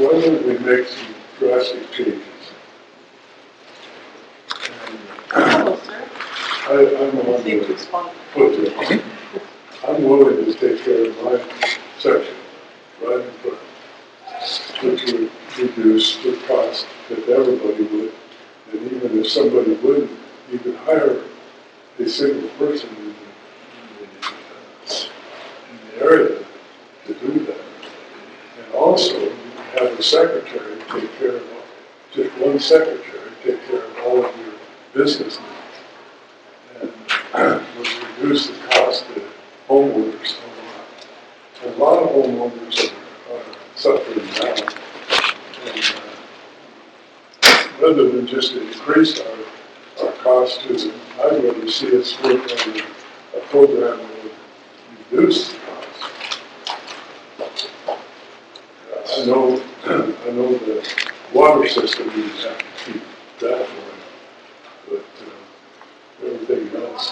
don't we make some drastic changes? I'm willing to take care of my section right in front, which would reduce the cost that everybody would. And even if somebody wouldn't even hire a single person in the area to do that. And also, you have a secretary take care of, just one secretary take care of all of your business needs. And would reduce the cost to homeowners a lot. A lot of homeowners are suffering now. And rather than just increase our cost to them, I'd rather see us work on a program that would reduce the cost. I know the water system, you have to keep that one, but everything else.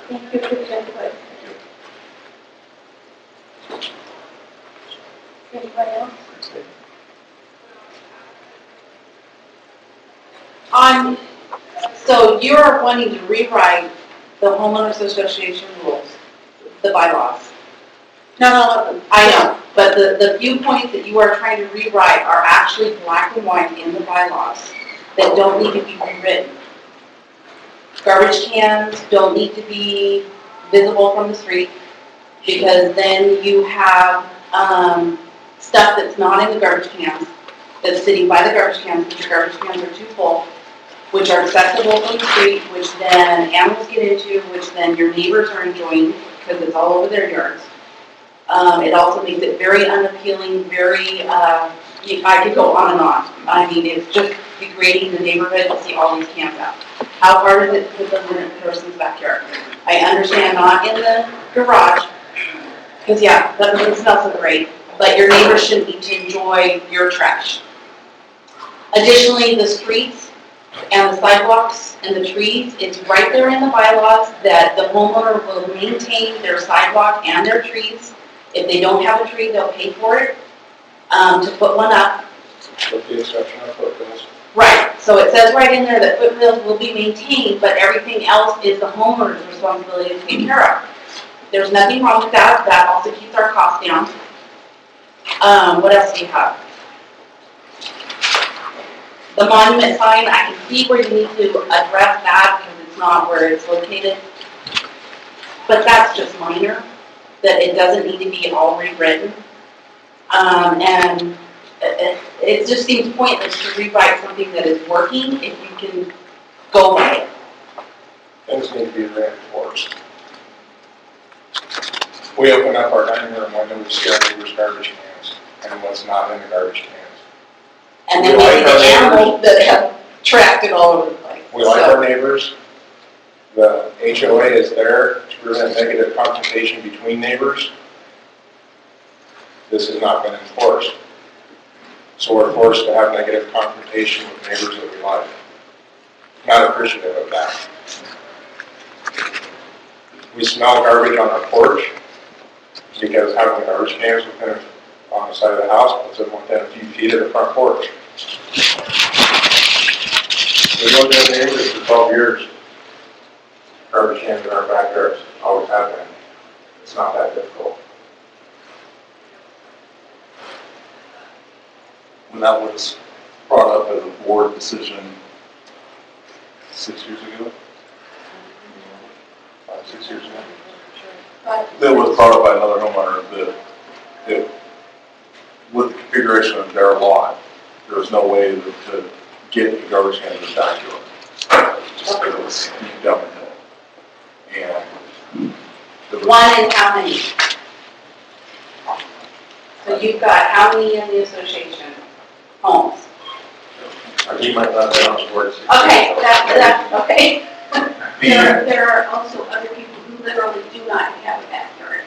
Thank you for the input. Anybody else? So you're wanting to rewrite the homeowners association rules, the bylaws. No, I know, but the viewpoints that you are trying to rewrite are actually black and white in the bylaws that don't need to be rewritten. Garbage cans don't need to be visible from the street because then you have stuff that's not in the garbage cans, that's sitting by the garbage cans, because your garbage cans are too full, which are accessible from the street, which then animals get into, which then your neighbors are enjoying because it's all over their yards. It also makes it very unappealing, I could go on and on. I mean, it's just degrading the neighborhood to see all these cans out. How hard is it to put them in a person's backyard? I understand not in the garage, because yeah, that doesn't smell so great, but your neighbors shouldn't need to enjoy your trash. Additionally, the streets and the sidewalks and the trees, it's right there in the bylaws that the homeowner will maintain their sidewalk and their trees. If they don't have a tree, they'll pay for it to put one up. With the exception of Foothills. Right, so it says right in there that Foothills will be maintained, but everything else is the homeowner's responsibility to take care of. There's nothing wrong with that. That also keeps our costs down. What else do you have? The monument sign, I can see where you need to address that because it's not where it's located. But that's just minor, that it doesn't need to be all rewritten. And it just seems pointless to rewrite something that is working if you can go by it. Things need to be reinforced. We open up our dining room window, we see our neighbors' garbage cans and what's not in the garbage cans. And then maybe the animals that have tracked it all over the place. We like our neighbors. The HOA is there to prevent negative confrontation between neighbors. This has not been enforced. So we're forced to have negative confrontation with neighbors that we like. Not appreciative of that. We smell garbage on our porch because having the garbage cans on the side of the house puts them within a few feet of the front porch. We've lived in the neighborhood for 12 years. Garbage cans in our backyards, always have been. It's not that difficult. When that was brought up as a board decision 6 years ago, 5, 6 years ago, that was brought up by another homeowner that with the configuration of their lot, there was no way to get the garbage can in the backyard. Just because it was steep down the hill. And there was One in how many? So you've got how many in the association? Homes. He might not know how to work. Okay, that's okay. Yeah. There are also other people who literally do not have a backyard.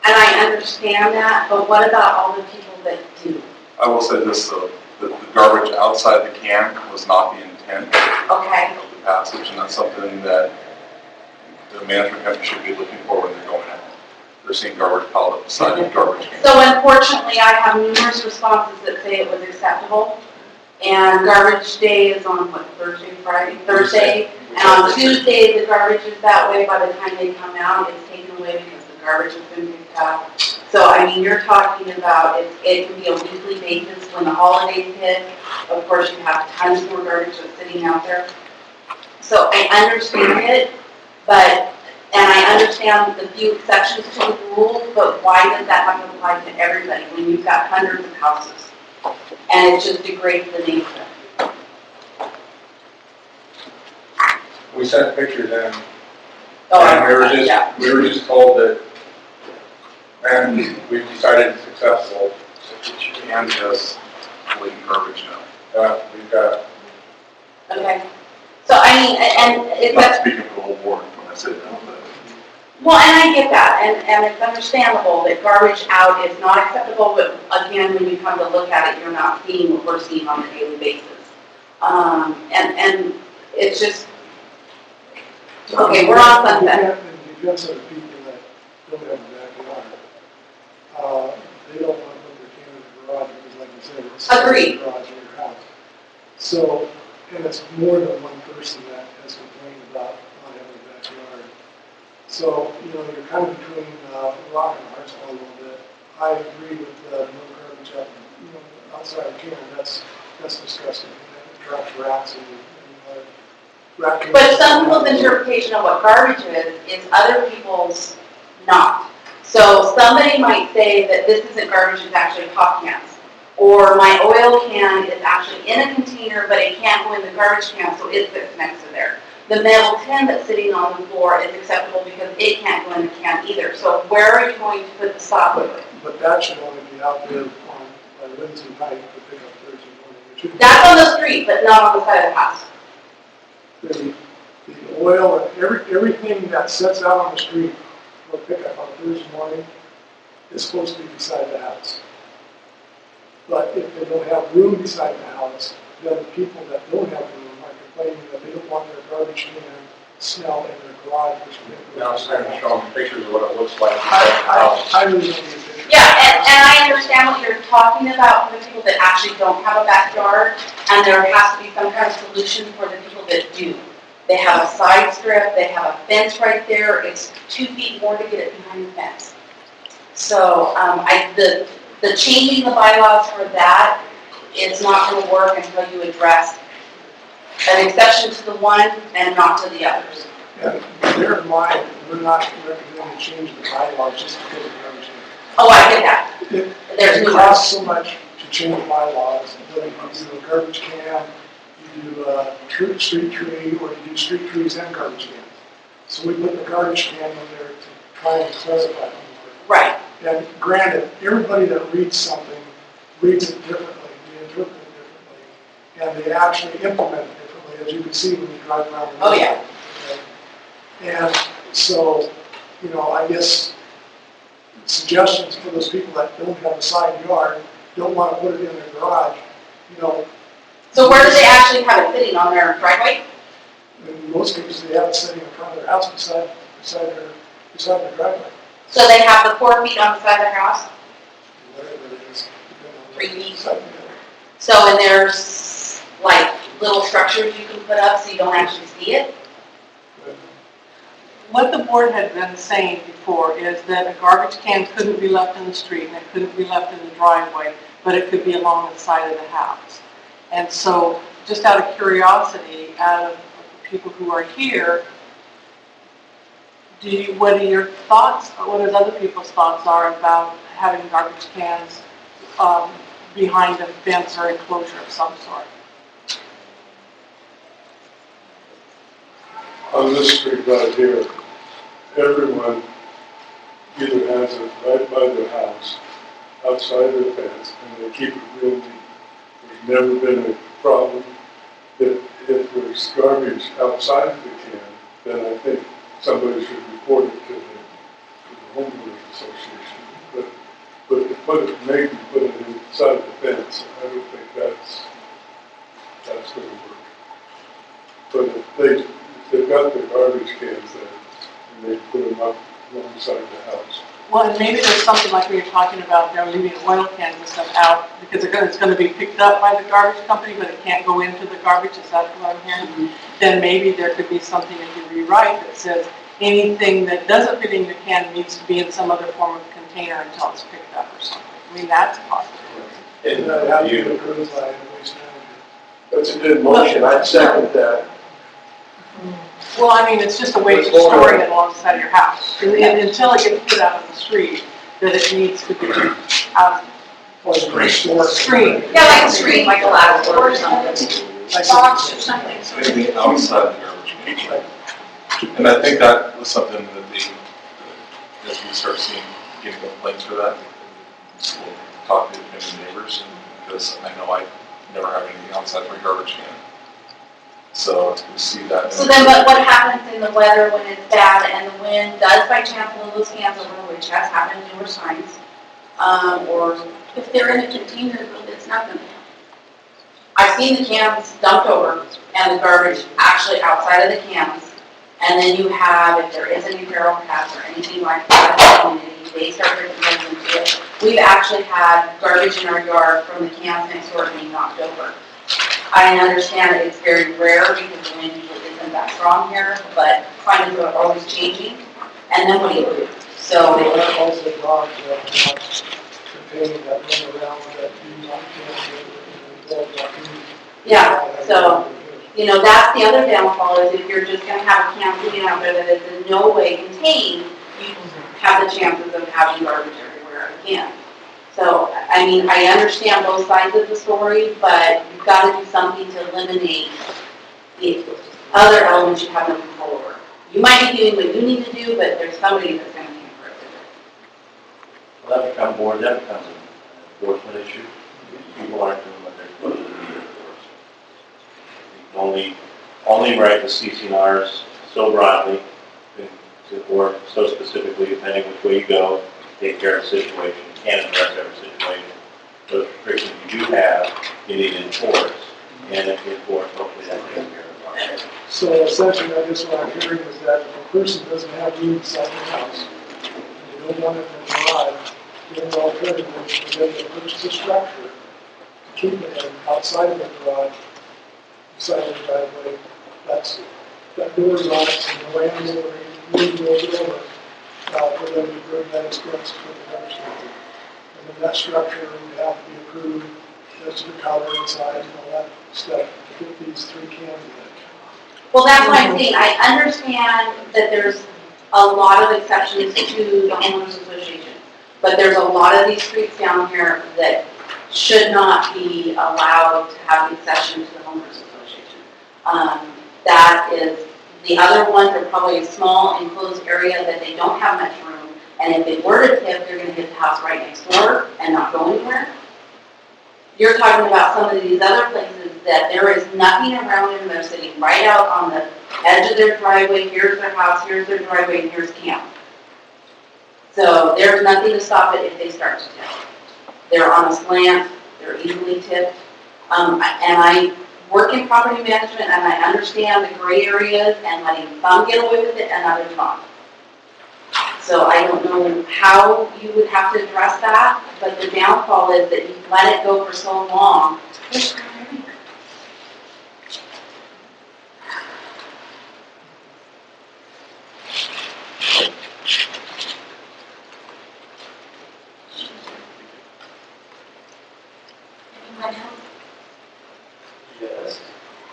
And I understand that, but what about all the people that do? I will say this though, the garbage outside the can was not the intent Okay, of the passage, and that's something that the management company should be looking for when they're going out. They're seeing garbage piled up beside the garbage can. So unfortunately, I have numerous responses that say it was acceptable. And garbage day is on what, Thursday, Friday? Thursday. And on Tuesday, the garbage is that way. By the time they come out, it's taken away because the garbage has been picked up. So, I mean, you're talking about, it can be a weekly basis when the holidays hit. Of course, you have tons more garbage that's sitting out there. So I understand it, but, and I understand the few exceptions to the rule, but why does that have to apply to everybody when you've got hundreds of houses? And it just degrades the neighborhood. We sent pictures in, Oh, and yeah. we were just told that, and we've decided it's acceptable, So you can just leave garbage now. we've got, Okay. So, I mean, and it's, Not speaking for the whole board when I say that, but well, and I get that, and it's understandable that garbage out is not acceptable, but again, when you come to look at it, you're not seeing what we're seeing on a daily basis. And it's just, okay, we're on Sunset. In defense of the people that don't have a backyard, they don't want to put their can in the garage because, like you said, it's Agreed. the garage in your house. So, and it's more than one person that has complained about not having a backyard. So, you know, you're kind of between rock and hard spot a little bit. I agree with no garbage up, you know, outside the can. That's disgusting. It attracts rats and rat. But some people's interpretation of what garbage is other people's not. So somebody might say that this isn't garbage, it's actually pop cans. Or my oil can is actually in a container, but it can't go in the garbage can, so it sits next to there. The metal tin that's sitting on the floor is acceptable because it can't go in the can either. So where are you going to put the stop limit? But that should only be out there on Wednesday night to pick up Thursday morning. It shouldn't be- That's on the street, but not on the side of the house. The oil and everything that sits out on the street for pickup on Thursday morning is supposed to be beside the house. But if they don't have room beside the house, then the people that don't have room are complaining that they don't want their garbage can smell in their garage. now it's kind of showing pictures of what it looks like. I really don't need a picture. Yeah, and I understand what you're talking about for the people that actually don't have a backyard, and there has to be some kind of solution for the people that do. They have a side strip, they have a fence right there, it's 2 feet more to get it behind the fence. So, the changing the bylaws for that is not gonna work until you address an exception to the one and not to the others. And bear in mind, we're not recommending changing the bylaws just because of garbage. Oh, I get that. There's It no costs so much to change bylaws, whether you do a garbage can, you do a street tree, or you do street trees and garbage cans. So we put the garbage can in there to try and clarify them. Right. And granted, everybody that reads something reads it differently, they interpret it differently, and they actually implement it differently, as you can see when you drive around. Oh, yeah. And so, you know, I guess suggestions for those people that don't have a side yard, don't want to put it in their garage, you know. So where do they actually have it sitting, on their driveway? In most cases, they have it sitting in front of their house beside their driveway, So they have the 4 feet on the side of their house? whatever it is. depending on 3 feet. side. So, and there's like little structures you can put up so you don't actually see it? What the board had been saying before is that a garbage can couldn't be left in the street and it couldn't be left in the driveway, but it could be along the side of the house. And so, just out of curiosity, out of people who are here, what are your thoughts, or what are other people's thoughts are about having garbage cans behind a fence or enclosure of some sort? On this street right here, everyone either has it right by their house, outside their fence, and they keep it real neat. There's never been a problem. If there's garbage outside the can, then I think somebody should report it to the homeowners association. But to put it, maybe put it inside the fence, I don't think that's going to work. But they've got the garbage cans there, and they put them up alongside the house. Well, and maybe there's something like we were talking about, they're leaving oil cans and stuff out, because it's gonna be picked up by the garbage company, but it can't go into the garbage, is that what I'm hearing? Then maybe there could be something if you rewrite that says, anything that doesn't fit in the can needs to be in some other form of container until it's picked up or something. I mean, that's possible. And that has to be approved by the waste manager. That's a good motion, I'd second that. Well, I mean, it's just a way of storing it alongside your house. And until it gets put out on the street, that it needs to be out. Screen. Yeah, like a screen, like a ladder or something, box or something. So anything outside the garbage can. And I think that was something that as we start getting complaints for that, we'll talk to maybe neighbors, and because I know I never have anything outside my garbage can. So we see that. So then what happens in the weather when it's bad and the wind does by chance blow those cans over, which has happened numerous times, or if they're in a container, it's not going to happen. I've seen the cans dumped over and the garbage actually outside of the cans, and then you have, if there is any feral cats or anything like that in the community, they start bringing things into it. We've actually had garbage in our yard from the cans next door being knocked over. I understand that it's very rare because the wind usually isn't that strong here, but climates are always changing. And then what do you do? So, That also dogs that contain that run around that do not yeah, so, you know, that's the other downfall is if you're just going to have a can sitting out there that is in no way contained, you have the chances of having garbage everywhere again. So, I mean, I understand both sides of the story, but you've got to do something to eliminate the other elements you have no control over. You might be doing what you need to do, but there's somebody that's going to pay for it. Well, that becomes an enforcement issue. People aren't doing what they're supposed to do, of course. You can only write the CC&Rs so broadly, or so specifically, depending which way you go, take care of the situation. You can't address every situation. Those restrictions you do have, you need to enforce. And if you enforce, hopefully that takes care of it. So essentially, I guess what I'm hearing is that if a person doesn't have room inside the house, and they don't want it in the garage, then the alternative is for them to purchase a structure to keep it outside of the garage, inside of the driveway. That door's on it, and the landlord moves it over for them to bring that expense for the garbage company. And then that structure would have to be approved, that's the color inside and all that stuff to get these 3 cans in. Well, that's what I'm saying. I understand that there's a lot of exceptions to the homeowners association, but there's a lot of these streets down here that should not be allowed to have the exception to the homeowners association. That is, the other ones are probably a small enclosed area that they don't have much room, and if they were to tip, they're going to hit the house right next door and not go anywhere. You're talking about some of these other places that there is nothing around them. They're sitting right out on the edge of their driveway. Here's their house, here's their driveway, and here's camp. So there's nothing to stop it if they start to tip. They're on a slant, they're easily tipped. And I work in property management and I understand the gray areas and letting some get away with it and others not. So I don't know how you would have to address that, but the downfall is that you let it go for so long. Yes.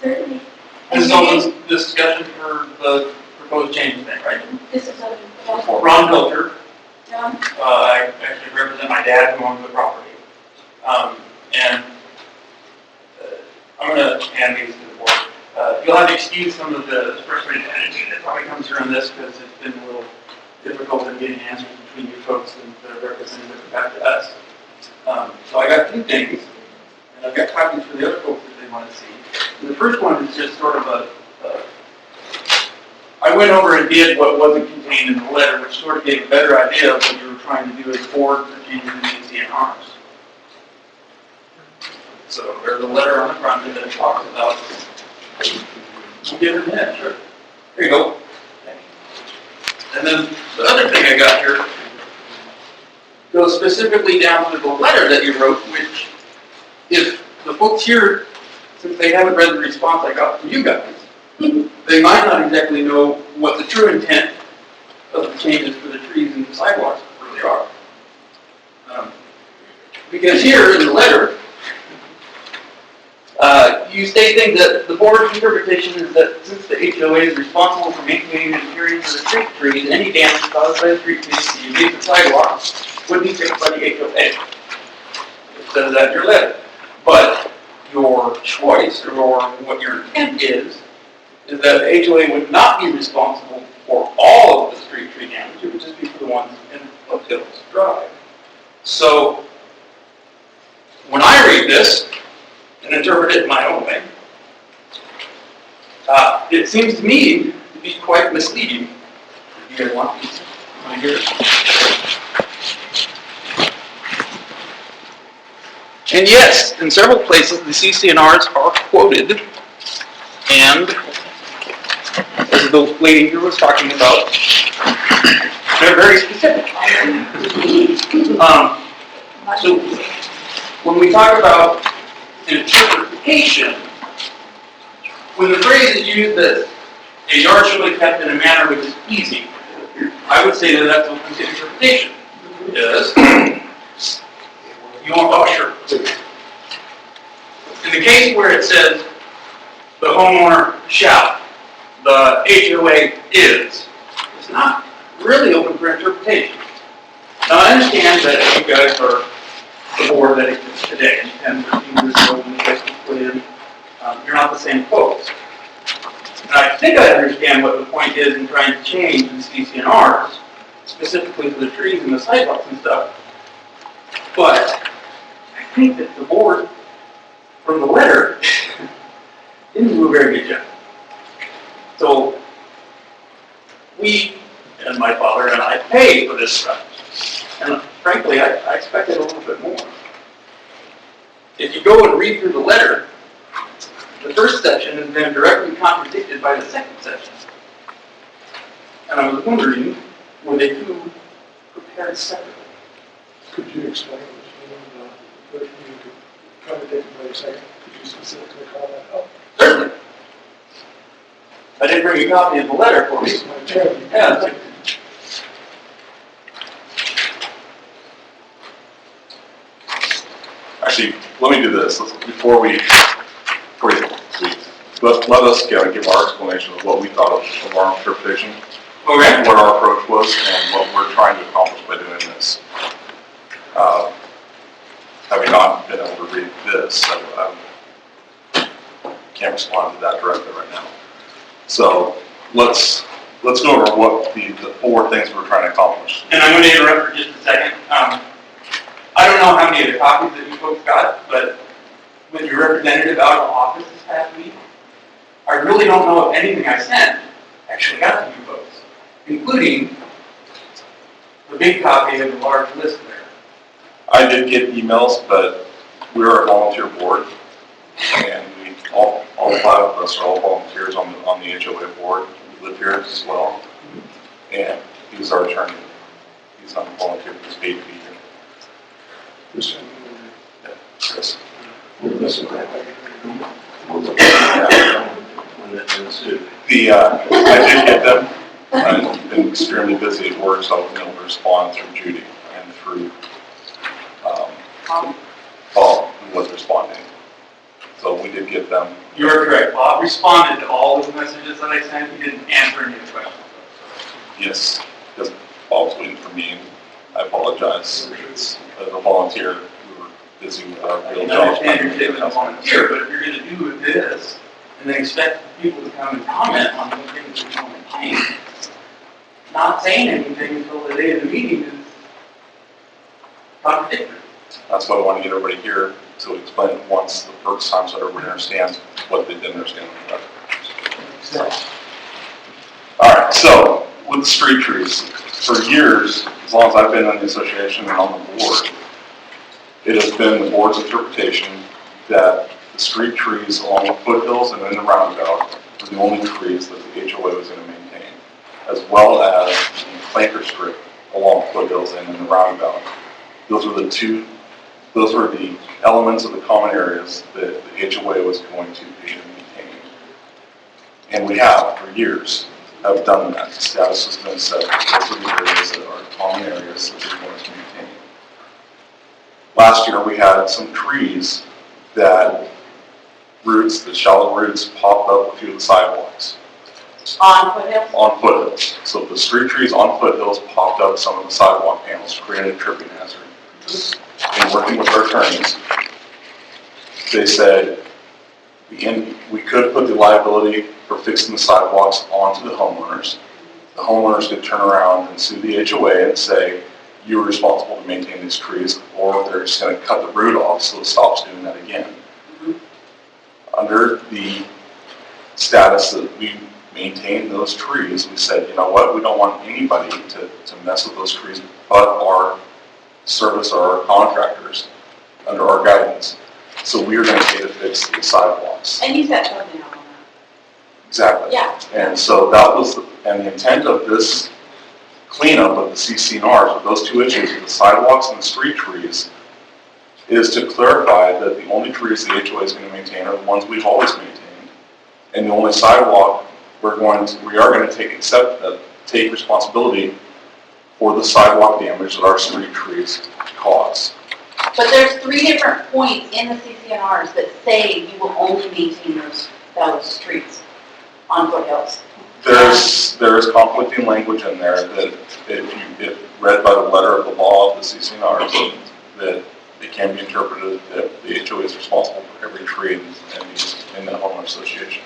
Certainly. This is all this discussion for the proposed changes then, right? This is a, Ron Pilcher. John? I actually represent my dad who owns the property. And I'm going to hand these to the board. You'll have to excuse some of the frustrated energy that probably comes through on this because it's been a little difficult in getting answers between you folks and the representatives back to us. So I got 2 things, and I've got copies for the other folks that they want to see. And the first one is just sort of I went over and did what wasn't contained in the letter, which sort of gave a better idea of what you were trying to do as board for changes in CC&Rs. So there's a letter on the front that talks about We'll give it a minute, sure. There you go. And then the other thing I got here goes specifically down to the letter that you wrote, which if the folks here, since they haven't read the response I got from you guys, they might not exactly know what the true intent of the changes for the trees and the sidewalks really are. Because here in the letter, you state things that the board's interpretation is that since the HOA is responsible for maintaining and caring for the street trees, any damage caused by the street trees to the adjacent sidewalks would be fixed by the HOA. It says that in your letter. But your choice, or what your intent is that the HOA would not be responsible for all of the street tree damage. It would just be for the ones in Foothills Drive. So, when I read this and interpret it in my own way, it seems to me to be quite misleading. You guys want to hear it? And yes, in several places the CC&Rs are quoted, and as the lady here was talking about, they're very specific. So when we talk about interpretation, when the phrase is used that a yard shall be kept in a manner which is easy, I would say that that's open to interpretation. Yes. You want, oh sure. In the case where it says the homeowner shall, the HOA is, it's not really open for interpretation. Now I understand that you guys are the board that exists today, and 10, 15 years ago when you guys were put in, you're not the same folks. And I think I understand what the point is in trying to change the CC&Rs, specifically for the trees and the sidewalks and stuff. But I think that the board, from the letter, didn't do a very good job. So, we, and my father and I, pay for this stuff. And frankly, I expected a little bit more. If you go and read through the letter, the first section is then directly contradicted by the second section. And I was wondering, were they two prepared separately? Could you explain what you could contradict by a second? Could you specifically call that out? Certainly. I didn't bring a copy of the letter for This me. is my turn. Yeah. Actually, let me do this. Before you let us give our explanation of what we thought of our interpretation, Okay. what our approach was, and what we're trying to accomplish by doing this. Having not been able to read this, I can't respond to that directly right now. So let's go over what the 4 things we're trying to accomplish. And I'm going to interrupt for just a second. I don't know how many of the copies that you folks got, but when your representative out of office this past week, I really don't know if anything I sent actually got to you folks, including the big copy of the large list there. I did get emails, but we're a volunteer board, and all 5 of us are all volunteers on the HOA board. We live here as well, and he's our attorney. He's not a volunteer, he's paid to be here. This Yeah, Chris. this is I did get them. I've been extremely busy at work, so I've been able to respond through Judy and through Paul, who was responding. So we did get them. You are correct. Bob responded to all the messages that I sent. He didn't answer any of the questions. Yes, because Paul was waiting for me, and I apologize. As a volunteer, we were busy with our real I jobs. understand you're taking a volunteer, but if you're going to do this and then expect people to come and comment on the things that you want to change, not saying anything until the day of the meeting is contradictory. That's why I want to get everybody here to explain it once the first time so everybody understands what they didn't understand. All right, so with the street trees, for years, as long as I've been in the association and on the board, it has been the board's interpretation that the street trees along the foothills and in the roundabout, the only trees that the HOA was going to maintain, as well as the planter strip along Foothills and in the roundabout. Those were the elements of the common areas that the HOA was going to be maintaining. And we have, for years, have done that. The status has been set. Those are the areas that are common areas that we're going to maintain. Last year, we had some trees that the shallow roots popped up a few of the sidewalks. On Foothills? On Foothills. So the street trees on Foothills popped up some of the sidewalk panels, created a tripping hazard. In working with our attorneys, they said we could put the liability for fixing the sidewalks onto the homeowners. The homeowners could turn around and sue the HOA and say, you're responsible to maintain these trees, or they're just going to cut the root off so it stops doing that again. Under the status that we maintain those trees, we said, you know what, we don't want anybody to mess with those trees but our service or our contractors under our guidance. So we are going to pay to fix the sidewalks. And you said something on that. Exactly. Yeah. And so that was, and the intent of this cleanup of the CC&Rs with those two issues, the sidewalks and the street trees, is to clarify that the only trees the HOA is going to maintain are the ones we've always maintained. And the only sidewalk we are going to take responsibility for the sidewalk damage that our street trees cause. But there's 3 different points in the CC&Rs that say you will only maintain those streets on Foothills. There is conflicting language in there that if read by the letter of the law of the CC&Rs, that it can be interpreted that the HOA is responsible for every tree in the homeowner association.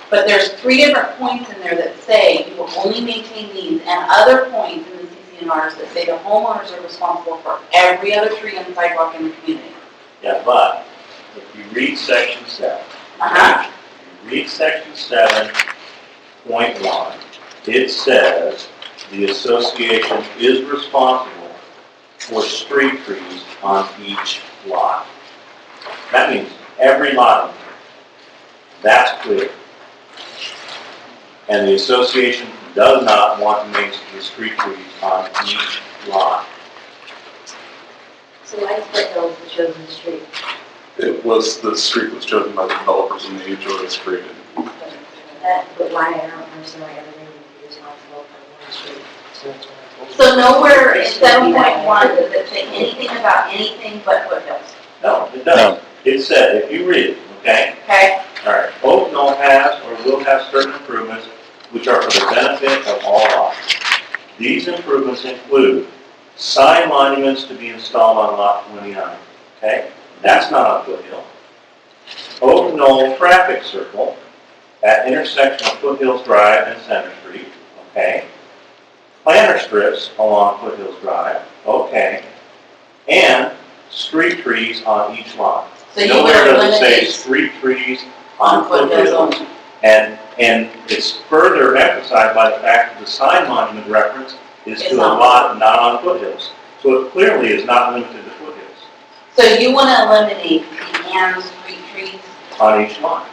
But there's 3 different points in there that say you will only maintain these, and other points in the CC&Rs that say the homeowners are responsible for every other tree on the sidewalk in the community. Yeah, but if you read section 7, you read section 7.1, it says the association is responsible for street trees on each lot. That means every lot in there. That's clear. And the association does not want to maintain the street trees on each lot. So why is Foothills the chosen street? The street was chosen by the developers and the HOA was created. But why I don't understand why everything would be responsible for one street. So nowhere in 7.1 does it say anything about anything but Foothills. No, it doesn't. It said, if you read it, okay? Okay? All right, OKHA has or will have certain improvements which are for the benefit of all lots. These improvements include sign monuments to be installed on lot 29, okay? That's not on Foothill. OKHA traffic circle at intersection of Foothills Drive and Center Street, okay? Planter strips along Foothills Drive, okay? And street trees on each lot. So you Nowhere would does it say eliminate street trees on on Foothills Foothills. only. And it's further emphasized by the fact that the sign monument reference is It's to a not. lot not on Foothills. So it clearly is not limited to Foothills So you want to eliminate the and street trees? on each lot.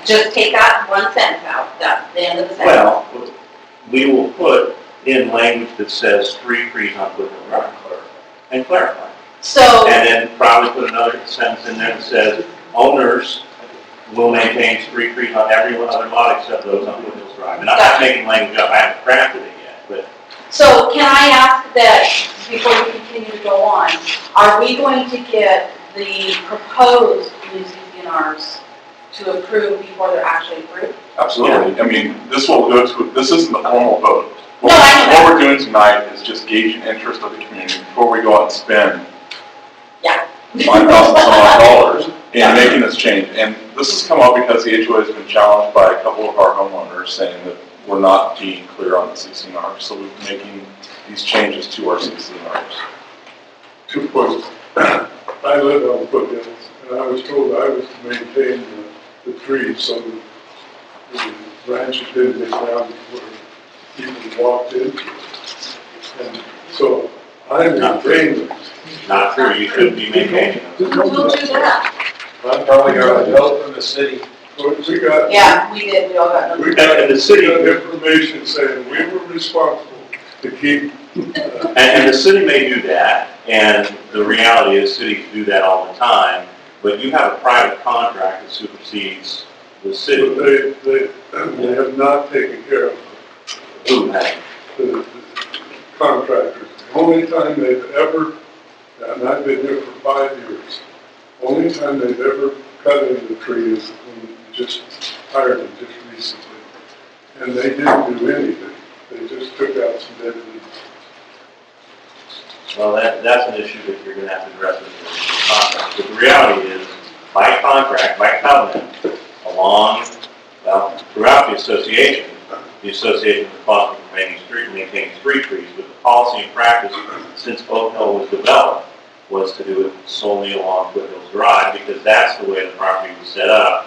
Just take that one sentence out, that's the end of the sentence. Well, we will put in language that says street trees on Foothills Drive and clarify. So, And then probably put another sentence in there that says owners will maintain street trees on every other lot except those on Foothills Drive. And I'm not making language up, I haven't crafted it yet, but so can I ask that, before we continue to go on, are we going to get the proposed new CC&Rs to approve before they're actually approved? Absolutely. I mean, this isn't the formal vote. No, I know What we're doing tonight is just gauging interest of the community before we go out and spend Yeah. $5,000 in making this change. And this has come up because the HOA has been challenged by a couple of our homeowners saying that we're not being clear on the CC&Rs. So we're making these changes to our CC&Rs. 2 points. I live on Foothills, and I was told I was to maintain the trees so that the branches didn't get down before people walked into it. And so I maintain them. not true, you shouldn't be maintaining them. Just don't We'll do do that. that. I'm probably got a bill from the city We got. Yeah, we did, we all got We notified. got, And the city- we got information saying we were responsible to keep. And the city may do that, and the reality is cities do that all the time, but you have a private contract that supersedes the But city. they have not taken care of Who has? the contractors. The only time they've ever, and I've been here for 5 years, only time they've ever cut into the tree is when we just hired them just recently. And they didn't do anything. They just took out some dead leaves. Well, that's an issue that you're gonna have to address with the contract. But the reality is, by contract, by covenant, throughout the association is responsible for maintaining street trees, but the policy and practice since OKHA was developed was to do it solely along Foothills Drive, because that's the way the property was set up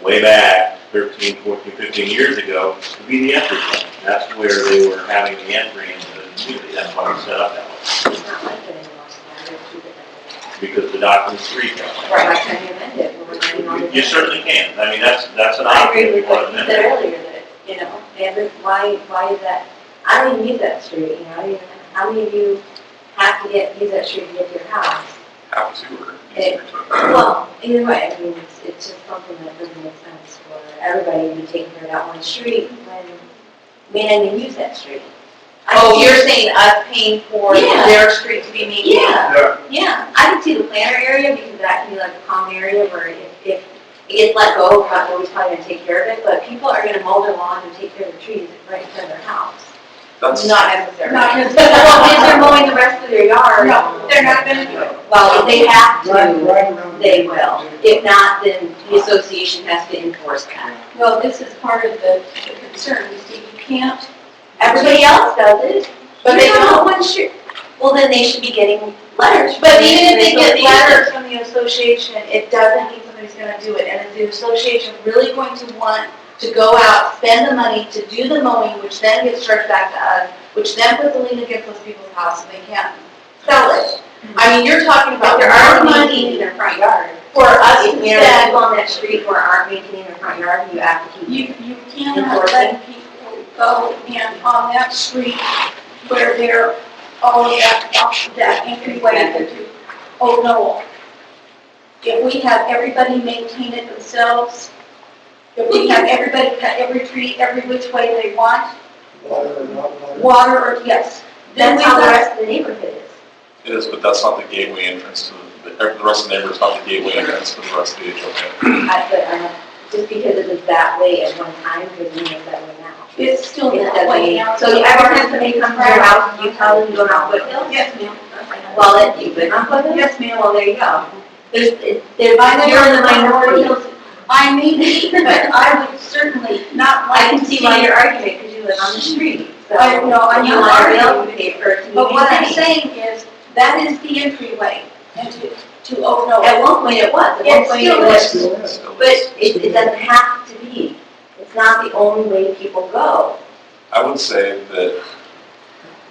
way back 13, 14, 15 years ago to be the entry point. That's where they were having the entry into the community. That's why it was set up that way. It's not like that anymore, so I gotta keep it that way. Because the document's street that way. Why can't you amend it? We're running on the- You certainly can. I mean, that's an I option agree if you with want what to you amend said it. earlier, that, you know, why is that? I don't even use that street, you know, I don't even, how many of you have to use that street to get to your house? Have to, or Well, either way, I mean, it's just something that doesn't make sense for everybody to be taking care of that one street when we didn't even use that street. Oh, you're saying us paying for Yeah. their street to be maintained? Yeah, Yeah, yeah, I can see the planner area because that can be like a common area where if it gets let go, nobody's probably gonna take care of it, but people are gonna mow their lawn and take care of the trees right in front of their house. that's, Not necessarily. Not necessarily, well, if they're mowing the rest of their yard. No, they're not gonna do it. Well, if they have Drive to, around. they will. If not, then the association has to enforce that. Well, this is part of the concern, you see, you can't. Everybody else does it, But they You have don't. one street. Well, then they should be getting letters. But even if they get letters from the association, it doesn't mean somebody's gonna do it. And if the association really going to want to go out, spend the money to do the mowing, which then gets charged back to us, which then puts a lien against those people's house and they can't sell it. I mean, you're talking But about there there are are maintaining money their front yard. for us If to there are spend. people on that street who aren't maintaining their front yard, you have to keep. You cannot let people go in on that street where they're all of that entryway into Old Knoll. If we have everybody maintain it themselves, if we have everybody cut every tree every which way they want, Water or not water. water or, yes, then That's we how the got, rest of the neighborhood is. it is, but that's not the gateway entrance to, the rest of the neighborhood's not the gateway entrance to the rest of the HOA. Just because it was that way at one time, doesn't mean it's that way now. it's still It that way doesn't, now. so every time somebody comes to your house, you tell them to go down Foothills? Yes, ma'am. Well, then you live on Foothills? Yes, ma'am. Well, there you go. You're the I minority. I may be, but I would certainly not I like can to see see why it. you're arguing, because you live on the street, so. I know, I'm You not want to be arguing. able to pay for it to be But what I'm maintained. saying is, that is the entryway into, to Oak Knoll. At one point it was, at one It point still it was. Still is. But it doesn't have to be. It's not the only way people go. I would say that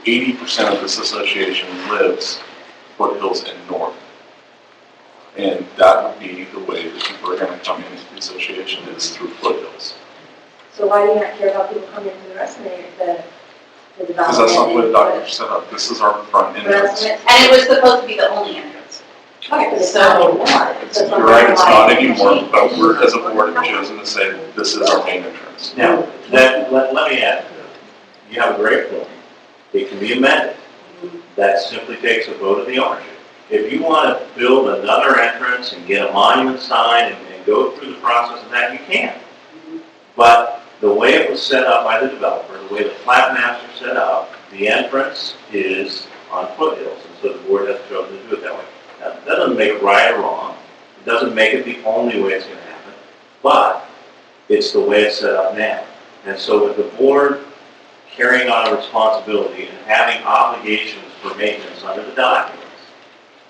80% of this association lives Foothills and north. And that would be the way that people are gonna come into the association is through Foothills. So why do you not care about people coming into the rest of the development? Because that's not the way the document set up. This is our front entrance. And it was supposed to be the only entrance. Okay, but it's not anymore. So You're right, it's not anymore, but we're, as a board, have chosen to say this is our main entrance. Now, let me add, you have a great point. It can be amended. That simply takes a vote of the ownership. If you want to build another entrance and get a monument sign and go through the process of that, you can. But the way it was set up by the developer, the way the plat maps are set up, the entrance is on Foothills, and so the board has chosen to do it that way. Now, that doesn't make it right or wrong. It doesn't make it the only way it's going to happen. But it's the way it's set up now. And so with the board carrying on a responsibility and having obligations for maintenance under the documents,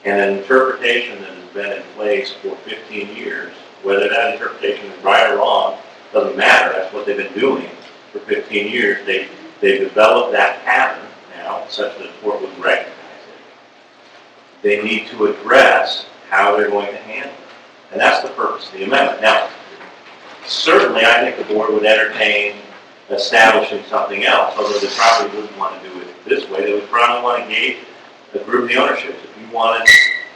and an interpretation that has been in place for 15 years, whether that interpretation is right or wrong, doesn't matter. That's what they've been doing for 15 years. They've developed that pattern now such that the court would recognize it. They need to address how they're going to handle it. And that's the purpose of the amendment. Now, certainly, I think the board would entertain establishing something else, although they probably wouldn't want to do it this way. They would probably want to engage a group of the ownership. If you wanted,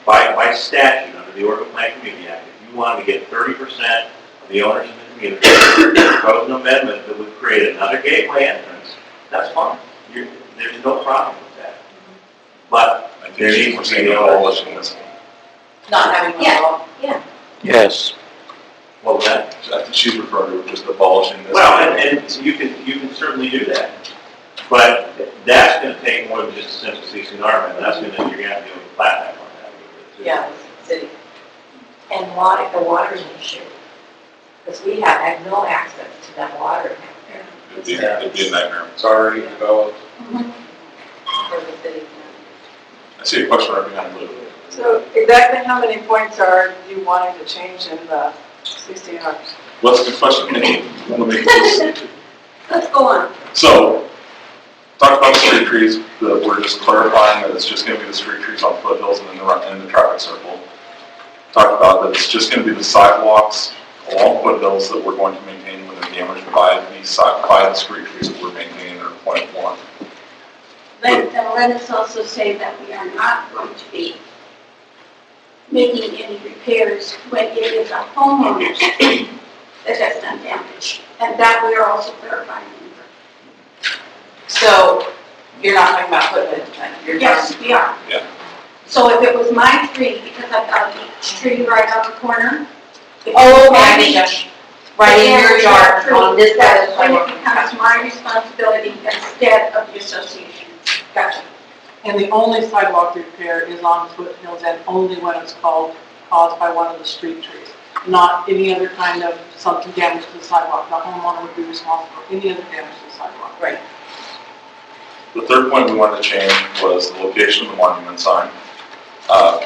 by statute, under the Oregon Plan Community Act, if you wanted to get 30% of the owners in the community to propose an amendment that would create another gateway entrance, that's fine. There's no problem with that. But I think there needs we're to saying be the the ownership. coalition is, Not having one at all. Yes. What was that? I think she's referring to just abolishing this. Well, and you can certainly do that. But that's going to take more than just a simple CC&R amendment. That's going to, you're going to have to do a flat map on that a little bit too. Yeah, city. And water, the water's an issue. Because we have had no access to that water down there. It'd be a nightmare. It's already developed. For the city. I see a question right behind Lou. So exactly how many points are you wanting to change in the CC&Rs? Well, that's a good question. Let me Let's go on. So, talk about the street trees, that we're just clarifying that it's just gonna be the street trees on Foothills and in the traffic circle. Talk about that it's just gonna be the sidewalks along Foothills that we're going to maintain when they're damaged by the street trees that we're maintaining at point 1. Then let us also say that we are not going to be making any repairs when it is a homeowner's street that has done damage. And that we are also clarifying. So you're not talking about Foothill, then? You're Yes, we are. Yeah. So if it was my tree, because I've got a beech tree right on the corner. if it Oh, was okay, my I get beech, you. Right in your yard, on this side of the then sidewalk. it becomes my responsibility instead of the association. Gotcha. And the only sidewalk repair is on Foothills and only when it's caused by one of the street trees. Not any other kind of something damage to the sidewalk. The homeowner would be responsible for any other damage to the sidewalk. Right. The third point we wanted to change was the location of the monument sign.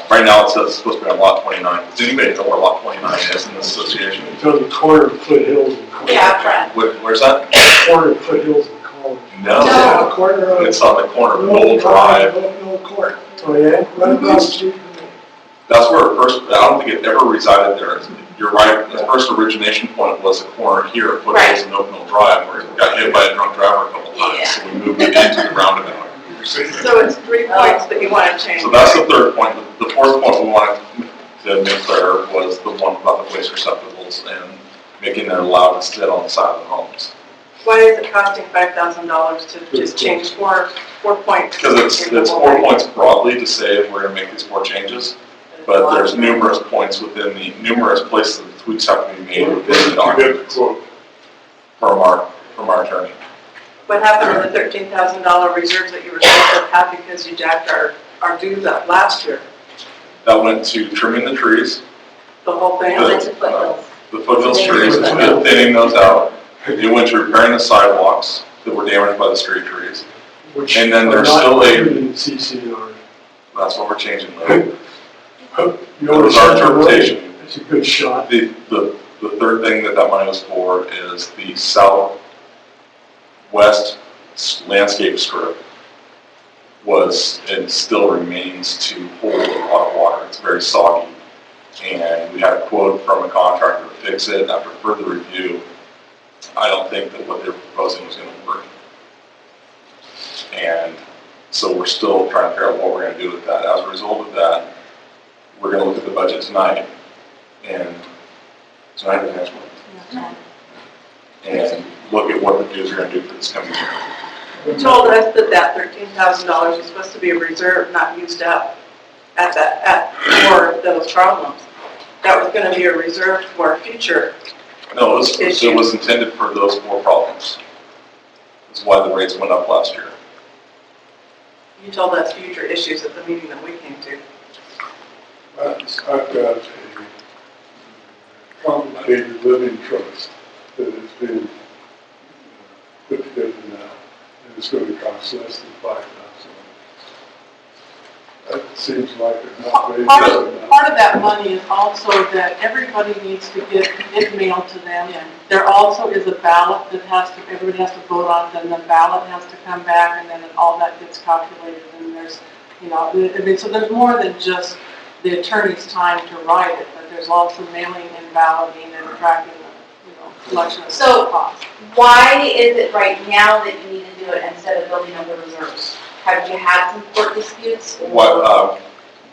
Right now it says it's supposed to be on lot 29. Does anybody know where lot 29 is in this association? It's on the corner of Foothills and College. Yeah, I'm trying. Where's that? Corner of Foothills and College. No. It's on the corner of. It's on the corner of Old Drive. Old Court. Oh, yeah, right across the street from me. That's where it first, I don't think it ever resided there. You're right, the first origination point was a corner here at Foothills and Oak Mill Drive, where it got hit by a drunk driver a couple times, so we moved it into the roundabout. So it's 3 points that you want to change. So that's the third point. The fourth point we wanted to make clear was the one about the waste receptacles and making it allowed to sit on the side of the homes. Why is it costing $5,000 to just change four points? Because it's 4 points broadly to say we're gonna make these 4 changes, but there's numerous points within the, numerous places that tweaks have to be made within the You get the document quote. from our attorney. What happened to the $13,000 reserves that you were supposed to have because you jacked our dues up last year? That went to trimming the trees, The whole thing? I went to Foothills. the Foothills trees, and thinning those out. It went to repairing the sidewalks that were damaged by the street trees. Which And then are there's not still a- included in CC&R. That's what we're changing. Though. You That was our understand the interpretation. road? It's a good shot. The third thing that money was for is the southwest landscape strip was, and still remains to hold a lot of water. It's very soggy. And we had a quote from a contractor to fix it. After further review, I don't think that what they're proposing is going to work. And so we're still trying to figure out what we're going to do with that. As a result of that, we're going to look at the budget tonight, and tonight or next month, and look at what the dues are going to do for this coming year. You told us that $13,000 was supposed to be a reserve, not used up for those problems. That was going to be a reserve for future. No, it was intended for those 4 problems. That's why the rates went up last year. You told us future issues at the meeting that we came to. I've got a complicated living trust that has been put together now, and it's going to cost less than $5,000. That seems like enough. Part of that money is also that everybody needs to get it mailed to them. There also is a ballot that everybody has to vote on, then the ballot has to come back, and then all that gets calculated, and there's, so there's more than just the attorney's time to write it, but there's also mailing and balloting and tracking, collection of So- costs. Why is it right now that you need to do it instead of building up the reserves? Have you had some court disputes? What,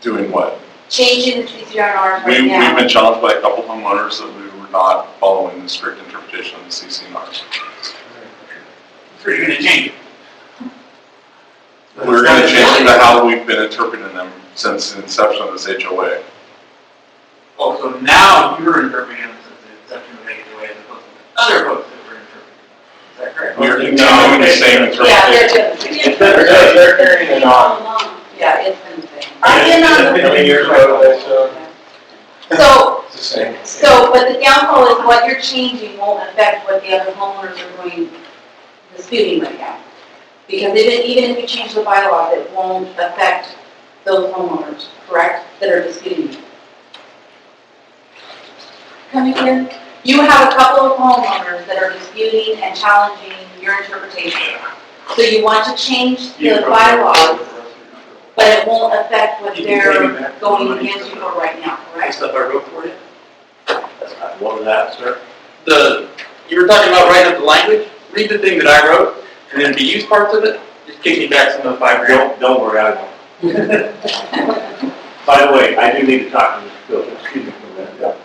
doing what? Changing the CC&Rs right We've now? been challenged by a couple homeowners that we were not following the strict interpretation of the CC&Rs. So you're gonna change it. We're gonna change it to how we've been interpreting them since the inception of this HOA. Oh, so now you're interpreting it as the exception of HOA as opposed to other folks that were interpreting it. Is that correct? We are continuing the same Yeah, interpretation. They're carrying it on. Yeah, it's been the same. I've been on the. How many years ago, So, it's the same. so, but the downfall is what you're changing won't affect what the other homeowners are doing, disputing right now. Because even if you change the bylaws, it won't affect those homeowners, correct, that are disputing you. Come again? You have a couple of homeowners that are disputing and challenging your interpretation. So you want to change the bylaws, but it won't affect what they're going against you for right now, That correct? stuff I wrote for you. What was that, sir? You were talking about writing up the language, read the thing that I wrote, and then if you use parts of it, just kick me back some of the 5 grand. Don't worry, I won't. By the way, I do need to talk to Mr. Phil, excuse me for a minute.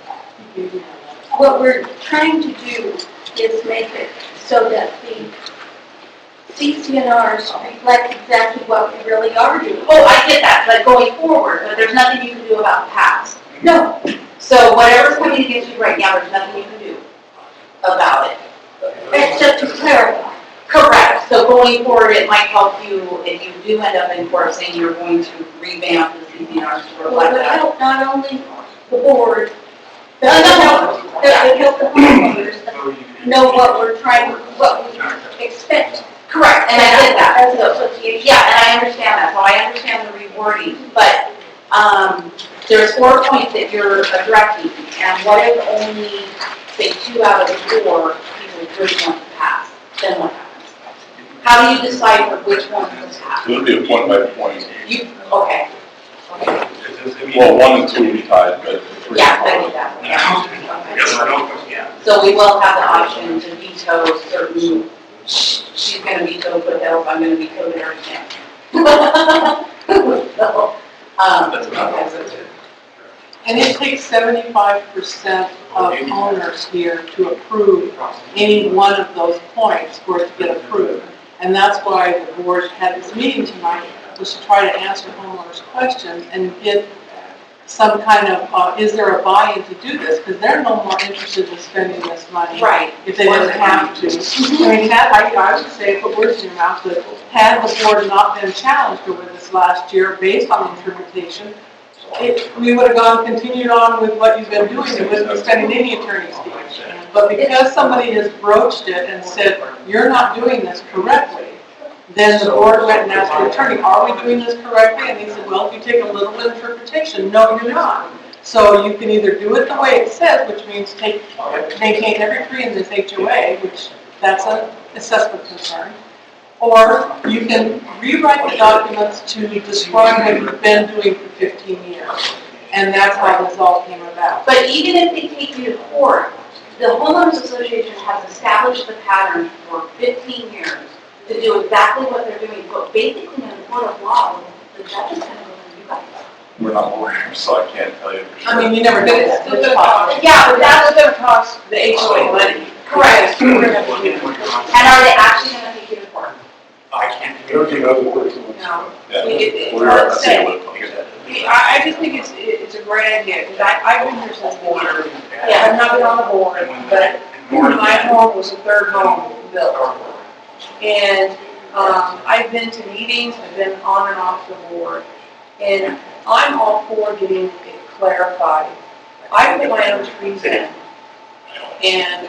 What we're trying to do is make it so that the CC&Rs reflect exactly what we really are doing. Oh, I get that, but going forward, but there's nothing you can do about the past. No, So whatever's coming against you right now, there's nothing you can do about it. except to clarify. Correct. So going forward, it might help you if you do end up in court saying you're going to revamp the CC&Rs to Well, reflect it would that. help not only the board, but No, it no, would help, it would help the homeowners know what we're trying, what we expect. Correct, and I get that. As an association. Yeah, and I understand that, so I understand the rewording, but, there's 4 points that you're addressing, and what if only, say, 2 out of the 4 people really want to pass? Then what happens? How do you decide which one to pass? It'll be a point by point. You, okay. Okay. Well, 1 and 2 will be tied, but. Yeah, I get that, yeah. Yes, I know, yeah. So we will have the option to veto certain, she's gonna veto Foothills, I'm gonna veto their camp. So, okay. And it takes 75% of owners here to approve any one of those points for it to get approved. And that's why the board had this meeting tonight, was to try to answer homeowners' questions and get some kind of, is there a buy-in to do this? Because they're no more interested in spending this money Right. if they didn't have to. I mean, I would say, put words in your mouth, but had the board not been challenged over this last year based on the interpretation, we would have continued on with what you've been doing, and wouldn't be spending any attorney's fees. But because somebody has broached it and said, you're not doing this correctly, then the board went and asked the attorney, are we doing this correctly? And he said, well, if you take a literal interpretation, no, you're not. So you can either do it the way it says, which means maintain every tree in this HOA, which that's an assessment concern, or you can rewrite the documents to describe what you've been doing for 15 years. And that's how this all came about. But even if they take you to court, the homeowners association has established the pattern for 15 years to do exactly what they're doing. But basically, in the court of law, the judge is going to go to you guys. We're not lawyers, so I can't tell you for sure. I mean, you never did it. It's still gonna cost. Yeah, but that's going to cost the HOA money. correct. And are they actually going to take you to court? I can't. There's another person. No. Yeah. It's We're hard to not say. able to- I just think it's a great idea, because I've been here since the beginning. Yeah. I've not been on the board, but my home was the third home built. And I've been to meetings, I've been on and off the board, and I'm all for getting it clarified. I put my own trees in, and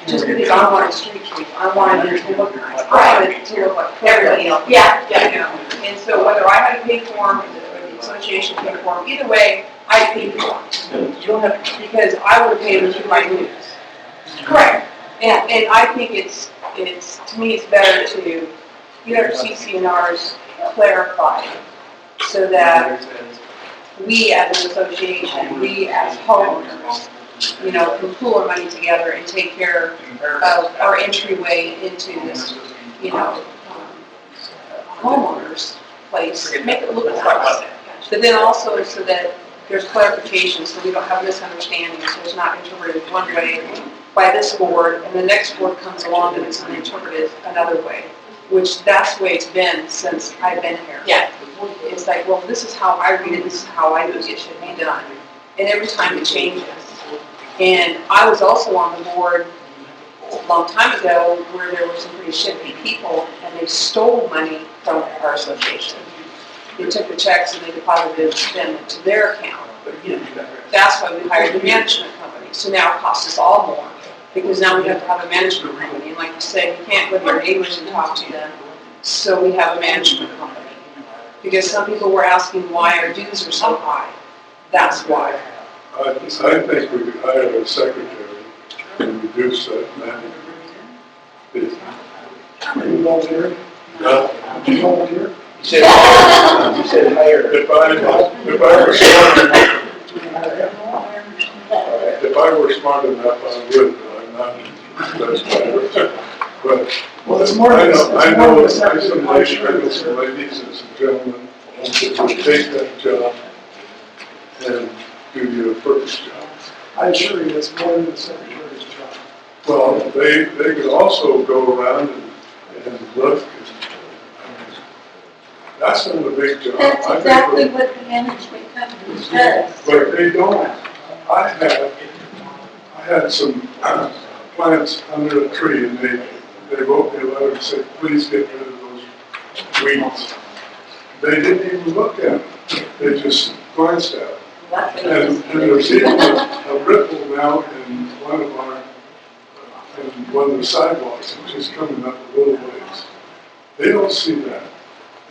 just because I wanted street trees, I wanted it to look nice. I wanted it to look like everybody else. Yeah, You know, and so whether I had to pay for them, or the association paid for them, either way, I paid for them. You don't have, because I would have paid them through my dues. Correct. And I think it's, to me, it's better to get our CC&Rs clarified so that we as an association, we as homeowners can pool our money together and take care of our entryway into this, homeowner's place, make it look nice. But then also so that there's clarification, so we don't have misunderstandings, so it's not interpreted one way by this board, and the next board comes along and it's interpreted another way, which that's the way it's been since I've been here. Yeah. It's like, well, this is how I read it, this is how I think it should be done, and every time it changes. And I was also on the board a long time ago where there were some pretty shifty people, and they stole money from our association. They took the checks and they deposited them into their account. That's why we hired a management company. So now it costs us all more, because now we have to have a management company. And like you said, you can't go to your neighbors and talk to them. So we have a management company. Because some people were asking why our dues are so high. That's why. I think we could hire a secretary and reduce that management fee. Are you volunteering? Yeah. You volunteer? You said higher. If I were smart enough, I would, but I'm not. But Well, it's more I than know, I I know some some ladies and some gentlemen that would take that job and do you a perfect job. I assure you, it's more than the secretary's job. Well, they could also go around and look. That's not a big job. That's I think exactly what the management company does. But they don't. I had some plants under a tree, and they wrote me a letter and said, please get rid of those weeds. They didn't even look at them. They just glanced at them. And there's even a ripple now in one of the sidewalks, which is coming up a little ways. They don't see that.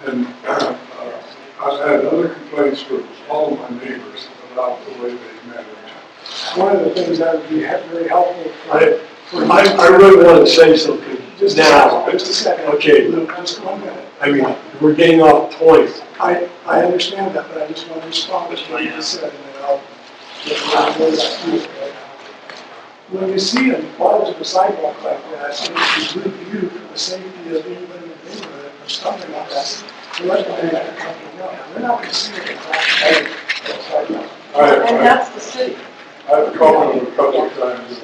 And I've had other complaints from all my neighbors about the way they manage. One of the things that would be very helpful for I really want to say something just now. just a second. Okay. Just 1 minute. I mean, we're getting off point. I understand that, but I just want to respond to what you said, and then I'll get back to it. When you see a bulge of a sidewalk like that, it's a good view for the safety of anybody in the neighborhood or something like that. So let the management company know. They're not going to see it in the sidewalk. And that's the city. I've called them a couple of times.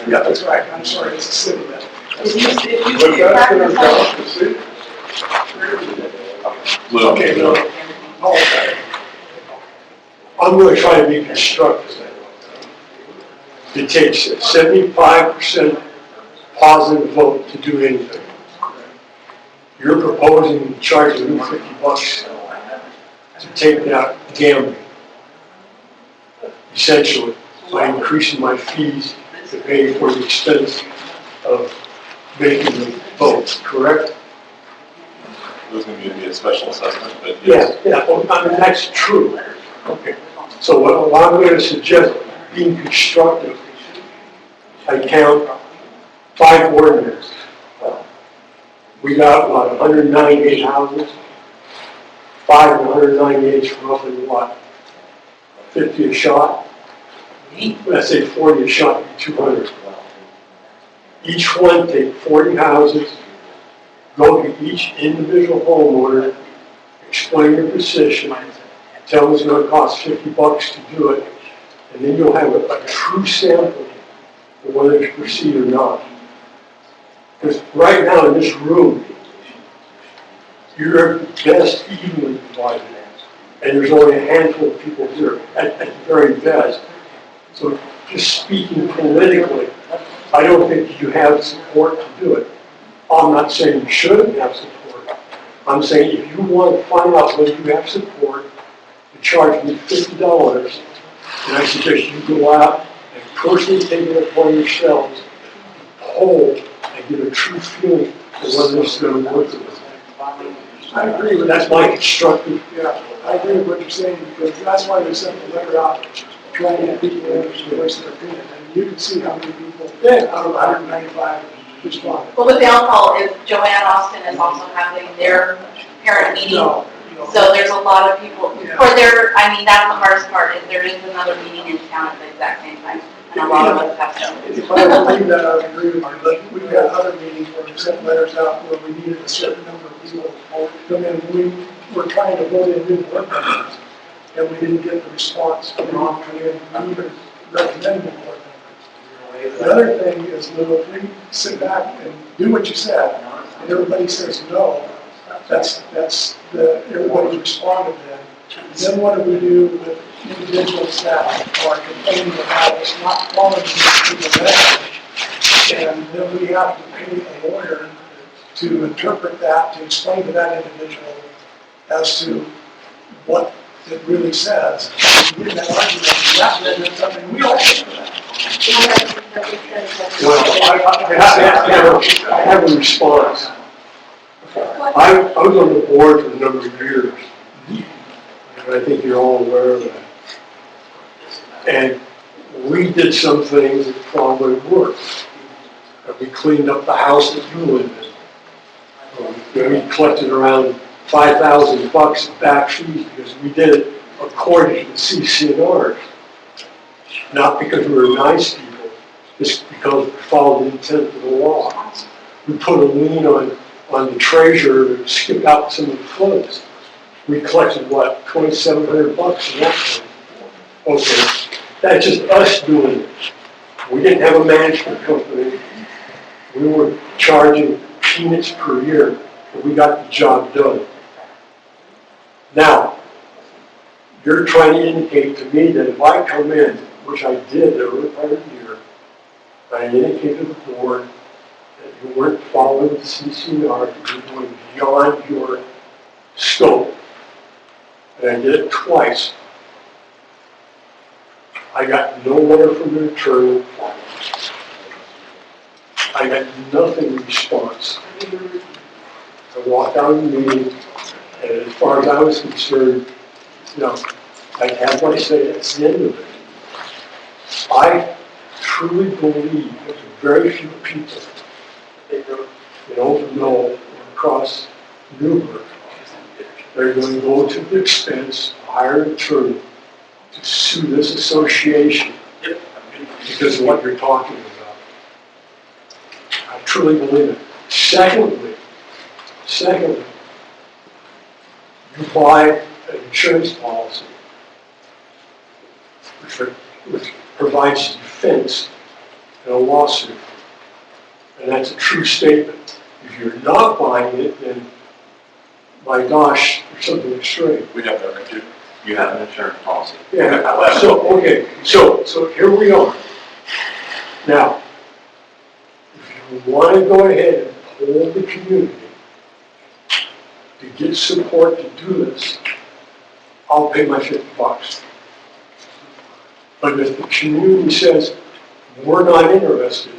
Yeah, that's right. I'm sorry, it's a city that. If you But see it that's back in their the job to see. Okay, no. Oh, okay. I'm going to try to be constructive. It takes a 75% positive vote to do anything. You're proposing charging me $50 to take that gambling, essentially, by increasing my fees to pay for the expense of making the vote, correct? There's going to be a special assessment, but yes. Yeah, well, I mean, that's true. Okay. So what I'm going to suggest, being constructive, I count 5 ordinances. We got, 198 houses? 5 and 198 is roughly what? 50 a shot? Let's say 40 a shot, would be 200. Each one take 40 houses, go to each individual homeowner, explain your position, tell them it's going to cost $50 to do it, and then you'll have a true sample of whether to proceed or not. Because right now in this room, you're best evenly divided, and there's only a handful of people here at the very best. So just speaking politically, I don't think you have support to do it. I'm not saying you shouldn't have support. I'm saying if you want to find out whether you have support, to charge me $50, and I suggest you go out and personally take it upon yourselves, poll, and get a true feeling of whether it's going to work or not. I agree with That's my constructive. Yeah, I agree with what you're saying, because that's why they sent the letter out, trying to get people to voice their opinion. And you can see how many people, out of 195, responded. Well, with the alcohol, if Joanne Austin is also having their parent meeting, No, So there's a lot of people, for their, I mean, that's the hardest part, is there is another meeting in town at the exact same time, and a lot of us have to. If I believe that, I would agree with you, but we've had other meetings where we sent letters out where we needed a certain number of people to come in. We were trying to vote in new board members, and we didn't get the response from them coming in, even recommending board members. The other thing is, Lou, if we sit back and do what you said, and everybody says no, everybody responded then. Then what do we do with individuals that are complaining about us not following the message? And then we have to pay a lawyer to interpret that, to explain to that individual as to what it really says. We get that argument, that's something we all pay for that. Well, I have a response. I was on the board for a number of years, and I think you're all aware of that. And we did some things that probably worked. We cleaned up the house that you lived in. We collected around $5,000 in back fees because we did it according to the CC&Rs. Not because we were nice people, just because we followed the intent of the law. We put a lien on the treasurer to skip out some of the funds. We collected, what, $2,700 in that time? Okay, that's just us doing it. We didn't have a management company. We were charging peanuts per year, but we got the job done. Now, you're trying to indicate to me that if I come in, which I did the early part of the year, I indicated to the board that you weren't following the CC&R, that you were going beyond your scope. And I did it twice. I got no letter from the attorney. I got nothing in response. I walked out of the meeting, and as far as I was concerned, I had my say at the end of it. I truly believe there's very few people in Open Knoll or across Newburgh that are going to go to the expense of hire an attorney to sue this association because of what you're talking about. I truly believe it. Secondly, you buy an insurance policy which provides defense in a lawsuit. And that's a true statement. If you're not buying it, then my gosh, there's something extreme. We have that right too. You have an insurance policy. Yeah, so here we are. Now, if you want to go ahead and poll the community to get support to do this, I'll pay my $50. But if the community says, we're not interested,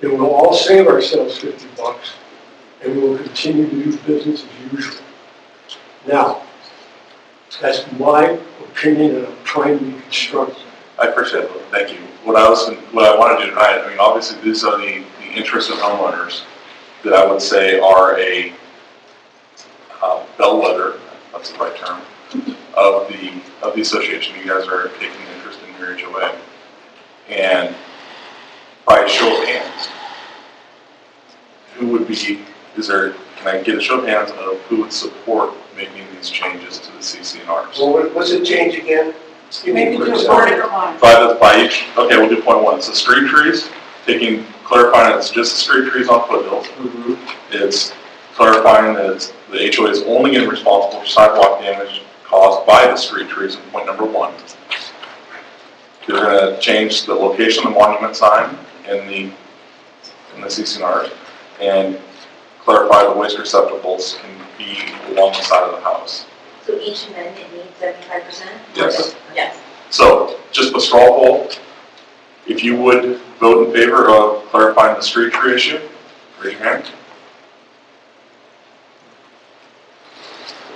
then we'll all save ourselves $50 and we'll continue to do business as usual. Now, that's my opinion and I'm trying to be constructive. I appreciate it. Thank you. What I want to do tonight, I mean, obviously these are the interests of homeowners that I would say are a bellwether, that's the right term, of the association. You guys are taking an interest in your HOA. And by a show of hands, who would be, can I get a show of hands of who would support making these changes to the CC&Rs? Well, what's the change again? Maybe just part of one. By each, okay, we'll do point one. So street trees, clarifying it's just the street trees on Foothills. It's clarifying that the HOA is only going to be responsible for sidewalk damage caused by the street trees in point number one. You're going to change the location of the monument sign in the CC&Rs and clarify the waste receptacles can be along the side of the house. So each amendment needs 75%? Yes. Yes. So, just a straw poll, if you would vote in favor of clarifying the street tree issue, raise your hand.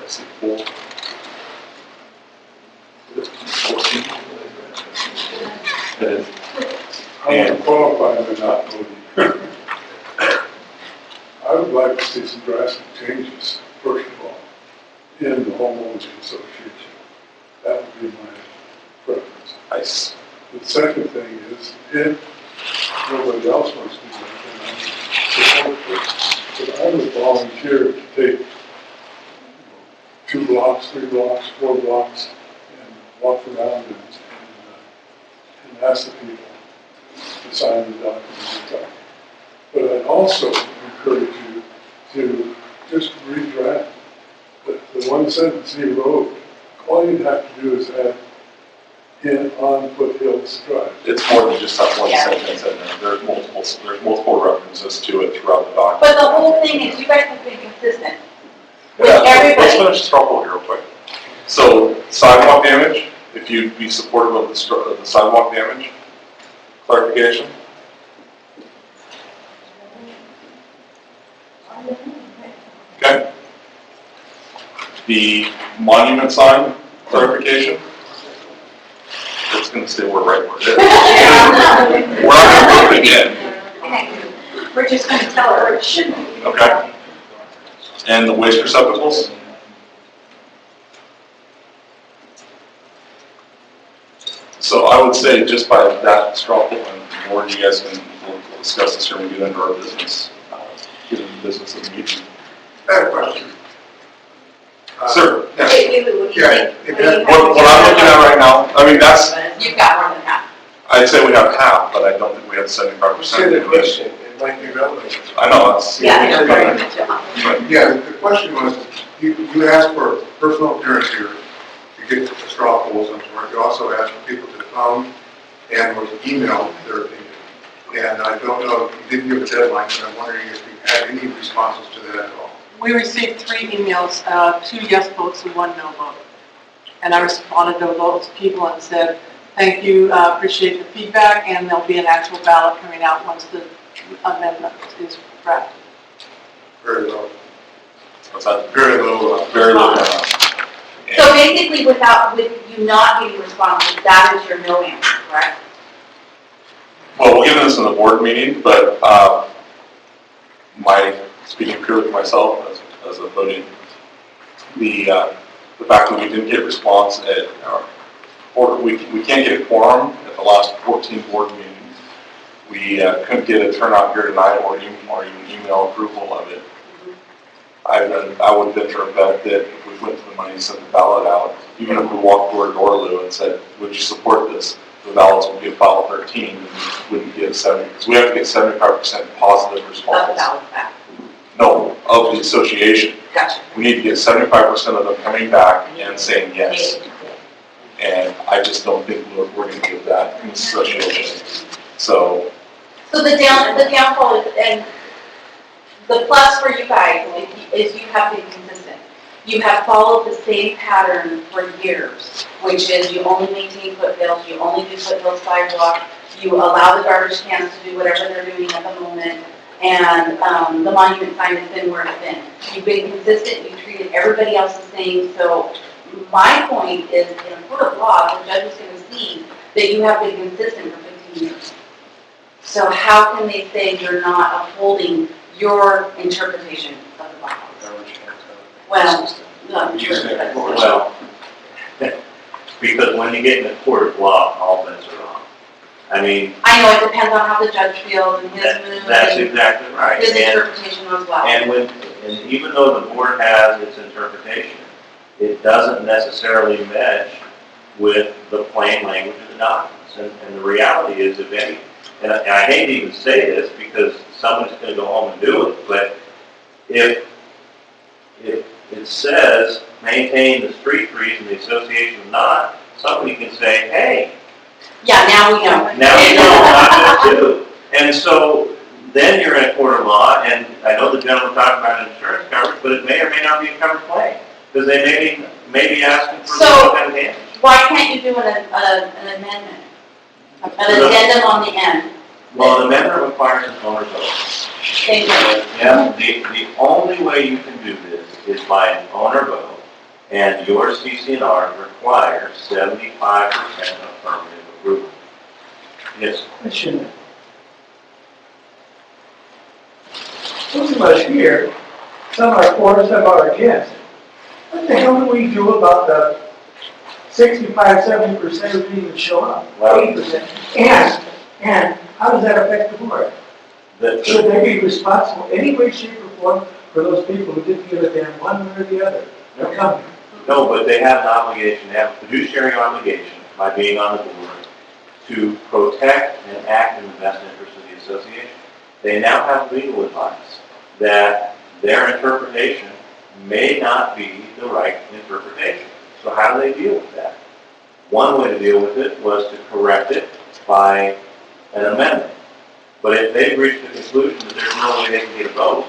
I see 4. 14. I'm qualified but not voting. I would like to see some drastic changes, first of all. in the homeowners association. That would be my preference. Nice. The second thing is, if nobody else wants to do that, then I'm supportive. But I would volunteer to take 2 blocks, 3 blocks, 4 blocks, and walk around and ask the people to sign the document. But I'd also encourage you to just redraft the 1 sentence E road. All you'd have to do is add in on Foothills Drive. It's more than just that one sentence in there. There's multiple references to it throughout the document. But the whole thing is, you guys have been consistent with Yeah, everybody. let's finish the straw poll here real quick. So sidewalk damage, if you'd be supportive of the sidewalk damage, clarification? Okay. The monument sign, clarification? It's gonna say we're right where it is. We're not gonna vote it again, We're just gonna tell her it shouldn't be. okay? And the waste receptacles? So I would say just by that straw poll, and more you guys can, we'll discuss this when we get into our business, get into the business of the meeting. I have a question. Sir, yes. Wait, what do you Yeah, think? What I'm looking at right now, I mean, that's, You've got more than half. I'd say we have half, but I don't think we have 75%. Say the question, it might be relevant. I know, that's. Yeah, you're very much off. Yeah, the question was, you asked for personal appearance here to get the straw polls and so on. You also asked for people to come and or to email their opinion. And I don't know, you didn't give a deadline, and I'm wondering if you had any responses to that at all. We received 3 emails, 2 yes votes and 1 no vote. And I responded to those people and said, thank you, appreciate the feedback, and there'll be an actual ballot coming out once the amendment is drafted. Very low. What's that? Very low. Very low. So basically, with you not getting responses, that is your no answer, correct? Well, we'll get into this in the board meeting, but speaking purely for myself as a voting, the fact that we didn't get response at we can't get a quorum at the last 14 board meetings. We couldn't get a turnout here tonight or even email approval of it. I would venture a bet that if we went to the money and sent the ballot out, even if we walked door to door, Lou, and said, would you support this? The ballots would be a file 13, and we wouldn't get 70, because we have to get 75% positive response. Of the ballot back. No, of the association. Gotcha. We need to get 75% of them coming back and saying yes. And I just don't think we're going to get that in the association. So So the downfall is, and the plus for you guys is you have been consistent. You have followed the same pattern for years, which is you only maintain Foothills, you only do Foothills sidewalk, you allow the garbage cans to do whatever they're doing at the moment, and the monument sign has been where it's been. You've been consistent, you treated everybody else the same, so my point is, in a court of law, the judge is going to see that you have been consistent for 15 years. So how can they say you're not upholding your interpretation of the bylaws? Well, no, Well, because when you get in a court of law, all bets are wrong. I mean, I know it depends on how the judge feels and his mood that's and exactly right. his And- interpretation as well. And even though the board has its interpretation, it doesn't necessarily mesh with the plain language of the documents. And the reality is, if any, and I hate to even say this because someone's going to go home and do it, but if it says maintain the street trees and the association not, somebody can say, hey, Yeah, now we know. now you know not to do. And so then you're in a court of law, and I know the gentleman talked about insurance coverage, but it may or may not be a covered claim, because they may be asking for some kind of damage. Why can't you do an amendment? An addendum on the end? Well, the amendment requires an owner vote. Thank you. Yeah, the only way you can do this is by an owner vote, and your CC&R requires 75% affirmative approval. Yes. Question. Most of us here, some are for, some are against. What the hell do we do about the 65, 70% who didn't even show up? Well- 80%? And how does that affect the board? The- Should they be responsible any way, shape, or form for those people who didn't give a damn one way or the other? They're coming. No, but they have an obligation, they have a fiduciary obligation by being on the board to protect and act in the best interest of the association. They now have legal advice that their interpretation may not be the right interpretation. So how do they deal with that? One way to deal with it was to correct it by an amendment. But if they've reached the conclusion that there's no way they can get a vote,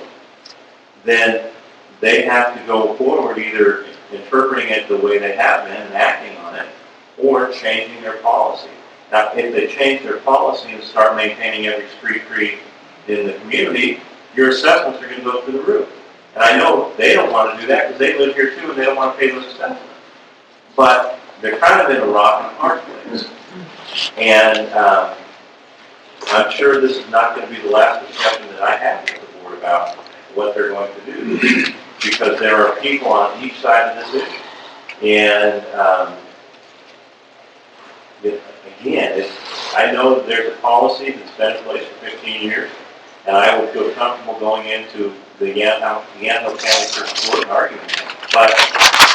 then they have to go forward either interpreting it the way they have been and acting on it, or changing their policy. Now, if they change their policy and start maintaining every street tree in the community, your assessments are going to go through the roof. And I know they don't want to do that because they live here too and they don't want to pay those assessments. But they're kind of in a rock and a hard place. And I'm sure this is not going to be the last discussion that I have with the board about what they're going to do, because there are people on each side of this issue. And again, I know that there's a policy that's been in place for 15 years, and I would feel comfortable going into the Yamaha County First Court and arguing that. But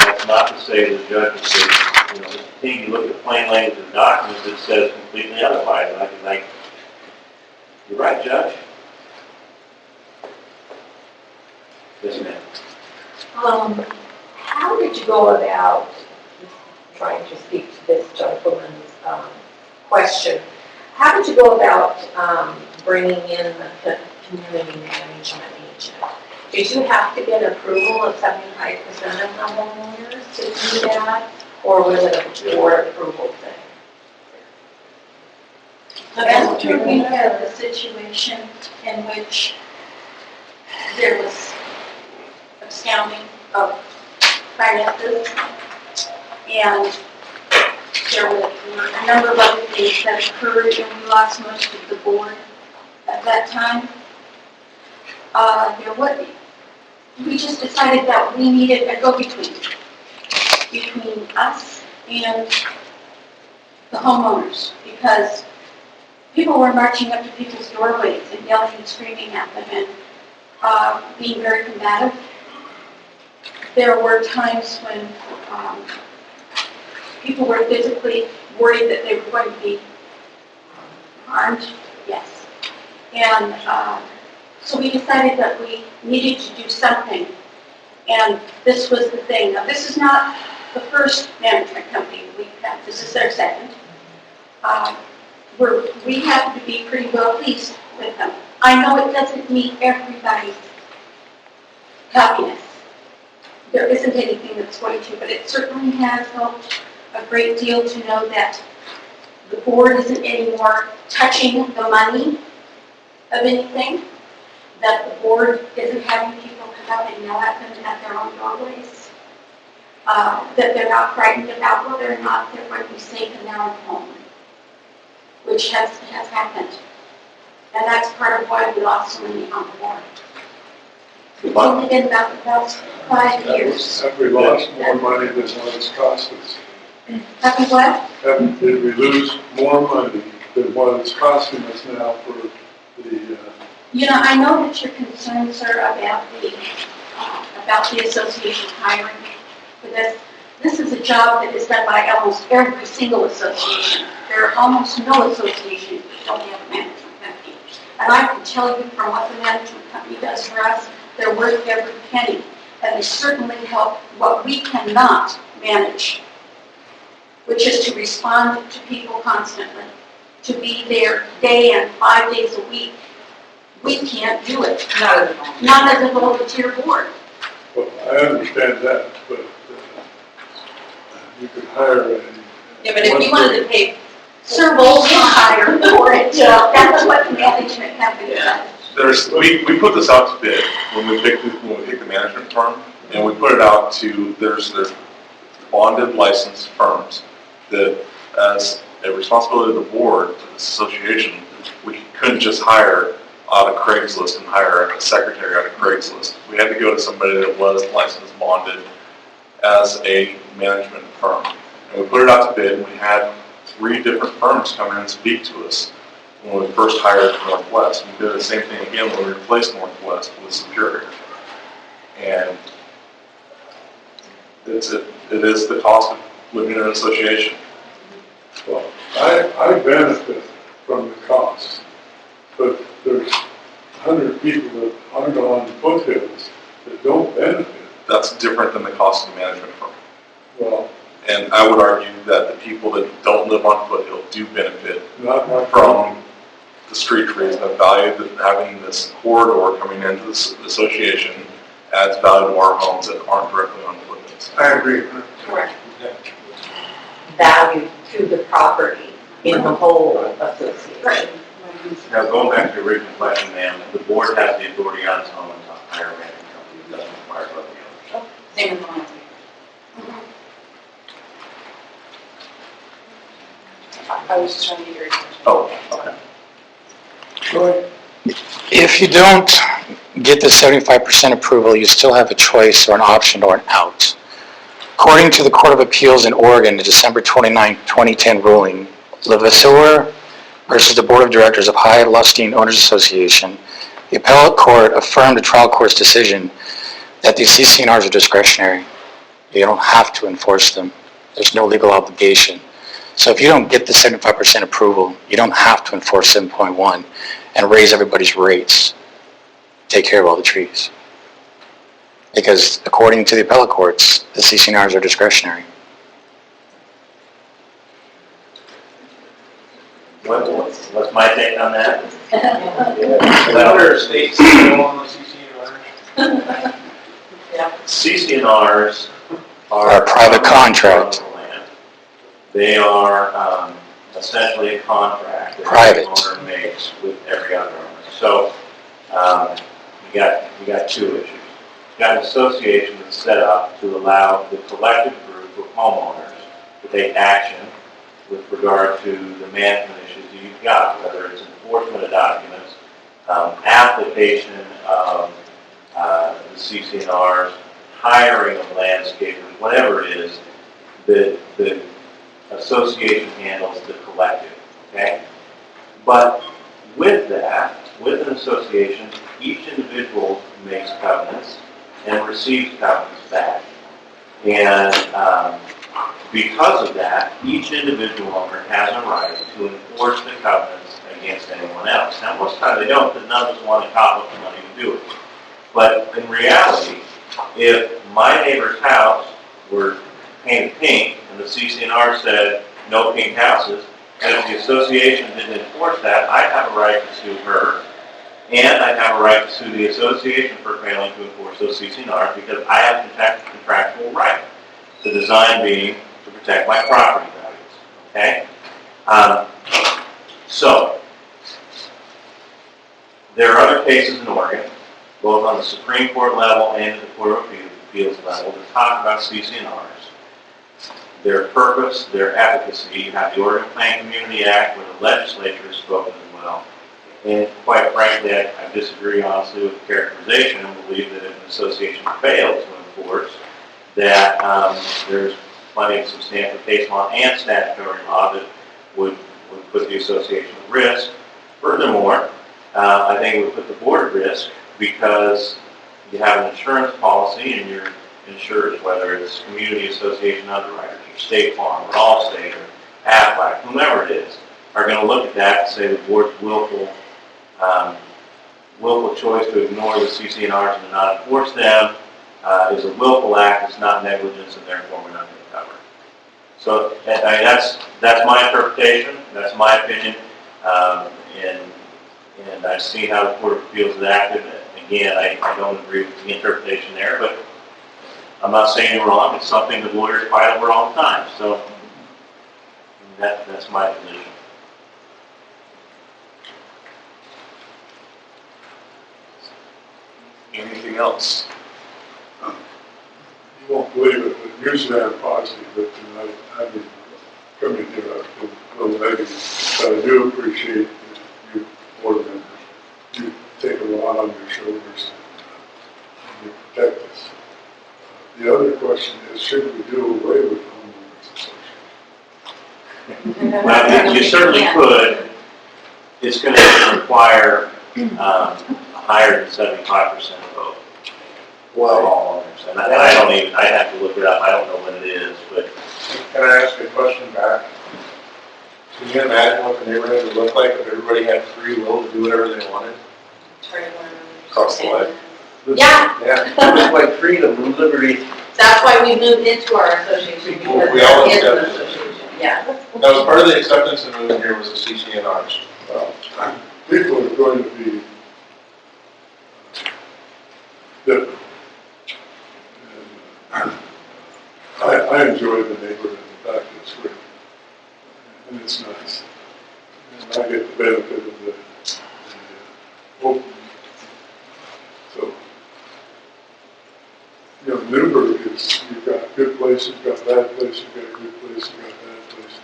that's not to say the judge would say, you know, Mr. King, you look at the plain language of the documents, it says completely otherwise, and I can think, you're right, Judge. Yes, ma'am. How did you go about trying to speak to this gentleman's question? How did you go about bringing in the community management agent? Did you have to get approval of 75% of the homeowners to do that, or was it a board approval thing? After we had a situation in which there was absconding of finances, and there were a number of other things that occurred, and we lost most of the board at that time. We just decided that we needed a go-between between us and the homeowners, because people were marching up to people's doorways and yelling and screaming at them and being very combative. There were times when people were physically worried that they were going to be harmed, yes. And so we decided that we needed to do something, and this was the thing. Now, this is not the first management company we've had. This is their second. We happen to be pretty well pleased with them. I know it doesn't meet everybody's happiness. There isn't anything that's going to, but it certainly has helped a great deal to know that the board isn't anymore touching the money of anything, that the board isn't having people come up and yell at them at their own doorways, that they're not frightened about whether or not they're going to be safe in their own home, which has happened. And that's part of why we lost so many on the board. It's only been about the past 5 years. Have we lost more money than what it's cost us? Have we what? Did we lose more money than what it's costing us now for the, You know, I know that your concerns are about the association hiring for this. This is a job that is done by almost every single association. There are almost no associations that don't have a management company. And I can tell you from what the management company does for us, they're worth every penny. And they certainly help what we cannot manage, which is to respond to people constantly, to be there day and 5 days a week. We can't do it. Not as a volunteer board. well, I understand that, but you could hire a. Yeah, but if you wanted to pay Sir Bowles hire for it, that's what the management company does. We put this out to bid when we pick the management firm, and we put it out to, there's bonded licensed firms that, as a responsibility of the board, to this association, we couldn't just hire out of Craigslist and hire a secretary out of Craigslist. We had to go to somebody that was licensed, bonded, as a management firm. And we put it out to bid, and we had 3 different firms come in and speak to us when we first hired Northwest. We did the same thing again when we replaced Northwest with Superior. And it is the cost of living in an association. Well, I benefit from the cost, but there's 100 people that aren't on Foothills that don't benefit. That's different than the cost of the management firm. Well, And I would argue that the people that don't live on Foothill do benefit not my from the street trees, and the value that having this corridor coming into this association adds value to our homes that aren't directly on Foothills. I agree. Correct. Value to the property in the whole association. Now, going back to the original question, ma'am, the board has the authority on its own to hire a management company. It doesn't require it of the others. Same as the landscape. I was just trying to get your attention. Oh, okay. Troy, If you don't get the 75% approval, you still have a choice or an option or an out. According to the Court of Appeals in Oregon, the December 29, 2010 ruling, Levasseur versus the Board of Directors of High Lusting Owners Association, the appellate court affirmed the trial court's decision that the CC&Rs are discretionary. You don't have to enforce them. There's no legal obligation. So if you don't get the 75% approval, you don't have to enforce 7.1 and raise everybody's rates. Take care of all the trees. Because according to the appellate courts, the CC&Rs are discretionary. What's my take on that? Other states go on the CC&Rs. CC&Rs Are a private contract. They are essentially a contract that Private. the owner makes with every other owner. So you got 2 issues. You got an association that's set up to allow the collective group of homeowners to take action with regard to the management issues that you've got, whether it's enforcement of documents, application of the CC&Rs, hiring of landscapers, whatever it is, the association handles the collective, okay? But with that, with an association, each individual makes covenants and receives covenants back. And because of that, each individual owner has a right to enforce the covenants against anyone else. Now, most times they don't, because none of us want to cop up the money to do it. But in reality, if my neighbor's house were painted pink and the CC&R said no pink houses, and if the association didn't enforce that, I'd have a right to sue her, and I'd have a right to sue the association for failing to enforce those CC&Rs because I have a contractual right. The design being to protect my property values, okay? So, there are other cases in Oregon, both on the Supreme Court level and at the Court of Appeals level, that talk about CC&Rs, their purpose, their efficacy. You have the Oregon Plan Community Act, where the legislature has spoken as well. And quite frankly, I disagree honestly with the characterization and believe that if an association fails to enforce, that there's plenty of substantial case law and statutory law that would put the association at risk. Furthermore, I think it would put the board at risk because you have an insurance policy and your insurers, whether it's community association underwriters or State Farm or Allstate or Aflac, whomever it is, are going to look at that and say the board's willful choice to ignore the CC&Rs and to not enforce them is a willful act. It's not negligence, and therefore we're not going to cover it. So that's my interpretation. That's my opinion, and I've seen how the Court of Appeals has acted. Again, I don't agree with the interpretation there, but I'm not saying you're wrong. It's something the lawyers fight over all the time. So that's my position. Anything else? you won't believe it, but usually I'm positive, but tonight I've been coming here, I've been a little negative. But I do appreciate you board members. You take a lot on your shoulders and you protect us. the other question is, should we do away with homeowners association? Well, you certainly could. It's going to require higher than 75% vote for all owners. And I don't even, I have to look it up, I don't know what it is, but. Can I ask a question back? Can you imagine what the neighborhood would look like if everybody had free will to do whatever they wanted? Across the way. Yeah, Yeah. It's like freedom and liberty. that's why we moved into our association, because We all there is an accept it. association, yeah. That was part of the acceptance in moving here was the CC&Rs. Well, people are going to be different. And, I enjoy the neighborhood, in fact, it's great. And it's nice. And I get the benefit of the open. So, you know, Newburgh is, you've got good places, you've got bad places, you've got good places, you've got bad places.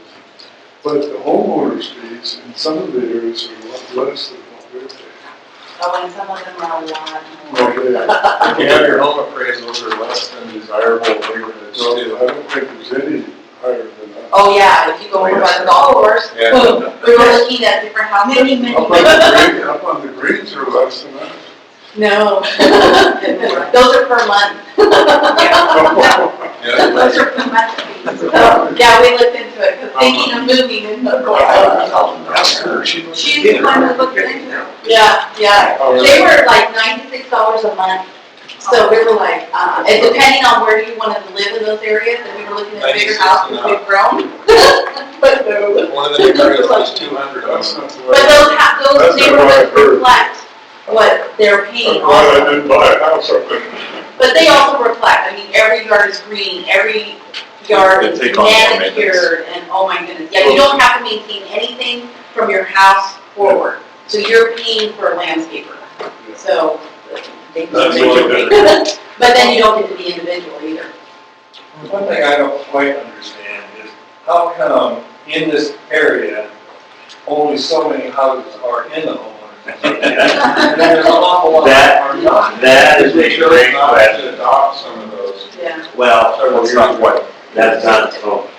But the homeowners fees in some of the areas are a lot less than what we're paying. Oh, and some of them are a lot more. Okay. If you have your home appraisals are less than desirable neighborhoods So too. I don't think there's any higher than that. Oh, yeah, if you go over by the golf course, Yeah. we were looking at different houses. Up on the greens are less than that. No. Those are per month. Yeah. Those are per month fees. So, yeah, we looked into it, because thinking of moving and she's the one who looked into it. Yeah, yeah. They were like $96 a month. So we were like, and depending on where you wanted to live in those areas, and we were looking at bigger 96 houses, and we've grown. But no. One of the neighborhoods was 200. That's not the way. But those That's not what I neighborhoods heard. reflect what they're paying That's why I also. didn't buy a house up there. But they also reflect, I mean, every yard is green, every yard They is take on more maintenance. manicured, and oh my goodness. Yeah, you don't have to maintain anything from your house forward. So you're paying for a landscaper. So. That's really good. But then you don't get to be individual either. One thing I don't quite understand is how come in this area, only so many houses are in the homeowners association? And then there's an awful lot that are not. That is a We chose great not question. to adopt some of those. Yeah. Well, That's not what. that's not, oh.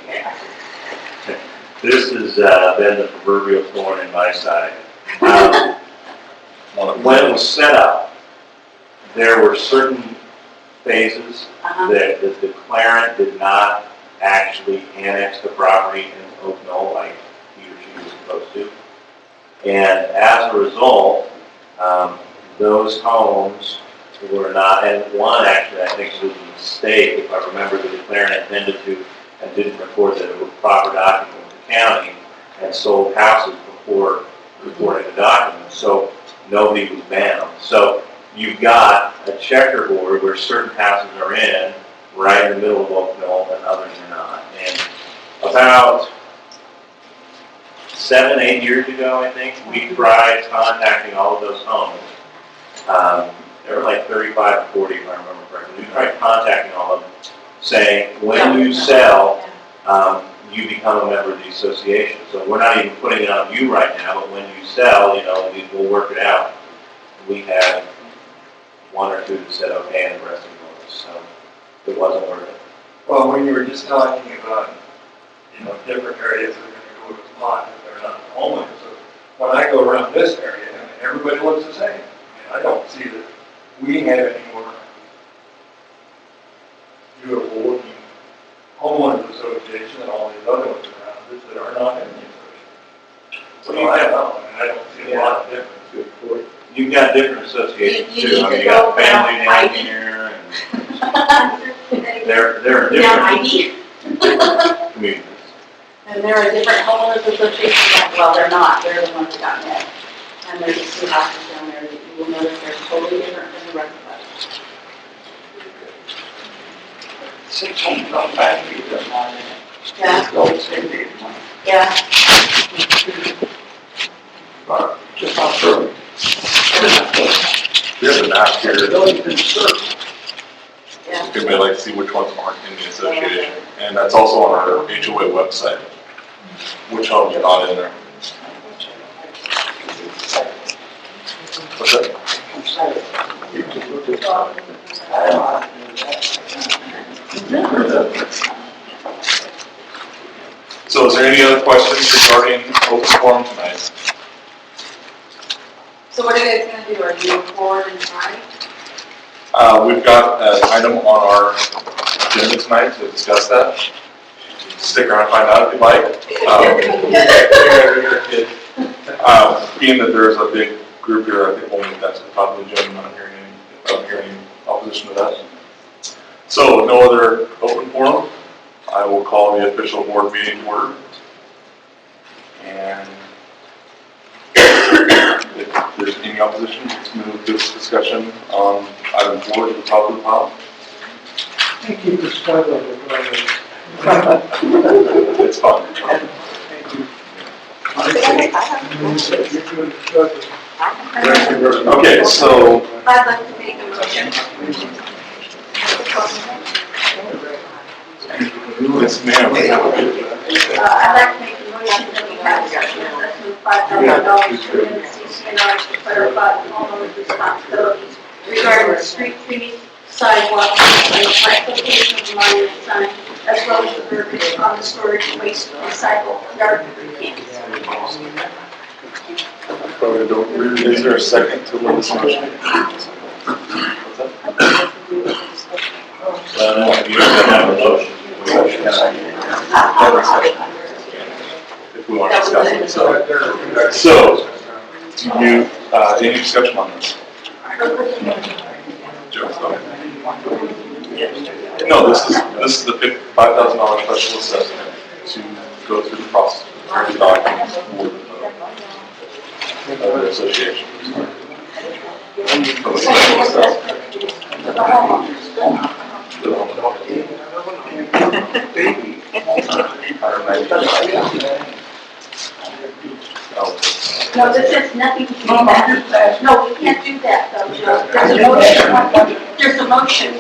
This has been the proverbial thorn in my side. When it was set up, there were certain phases that the declarant did not actually annex the property in Oak Knoll like he or she was supposed to. And as a result, those homes were not, and one actually I think was a mistake, if I remember, the declarant intended to and didn't record that it was proper document with the county and sold houses before recording the document. So nobody was bound. So you've got a checkerboard where certain houses are in, right in the middle of Oak Knoll, and others are not. And about 7, 8 years ago, I think, we tried contacting all of those homes. There were like 35 to 40, if I remember correctly. We tried contacting all of them, saying, when you sell, you become a member of the association. So we're not even putting it on you right now, but when you sell, we'll work it out. We had one or two that said okay, and the rest of them was. So it wasn't worth it. Well, when you were just talking about, different areas that are going to go to pot if they're not homeowners. So when I go around this area, everybody looks the same. I don't see that we have any more beautiful looking homeowners association than all these other ones around us that are not in the association. So I don't know, I don't see a lot of difference. You've got different associations You too. need I mean, to you got go family down down ID. here, and there are Yeah, different ID. communities. And there are different homeowners associations, well, they're not, they're the ones that got met. And there's just two houses down there that you will notice they're totally different than the rest of us. 6 homes on back, you don't mind it. Yeah, Those can be, yeah. just not sure. We have a map here. Those been served. Yeah. If anybody like to see which ones aren't in the association. And that's also on our HOA website. Which homes are not in there. What's that? You can look at, I don't know. So is there any other questions regarding open forum tonight? So what are you guys gonna do? Are you moving forward and trying? We've got an item on our agenda tonight to discuss that. Stick around and find out if you'd like. Being that there's a big group here, I think we'll make that to the top of the agenda. I'm not hearing any opposition to that. So no other open forum. I will call the official board meeting to order. And if there's any opposition, let's move this discussion on item 4 to the top of the pile. Thank you for struggling with It's fun. Okay, so I'd like to make a motion. yes, ma'am. I'd like to make a motion that we have a section that's moved $5,000 within the CC&Rs to clarify the homeowner's responsibilities regarding the street trees, sidewalks, and the application of the monument sign, as well as the verbiage on the storage waste recycle yard cans. Is there a second to Linda's motion? No, you don't have a motion. If we want to discuss it. So do you, any discussion on this? Joe, go ahead. No, this is the $5,000 special assessment to go through the process of preparing documents for the association. For the special assessment. To the No, this has nothing to do with that. No, we can't do that, though. There's a motion.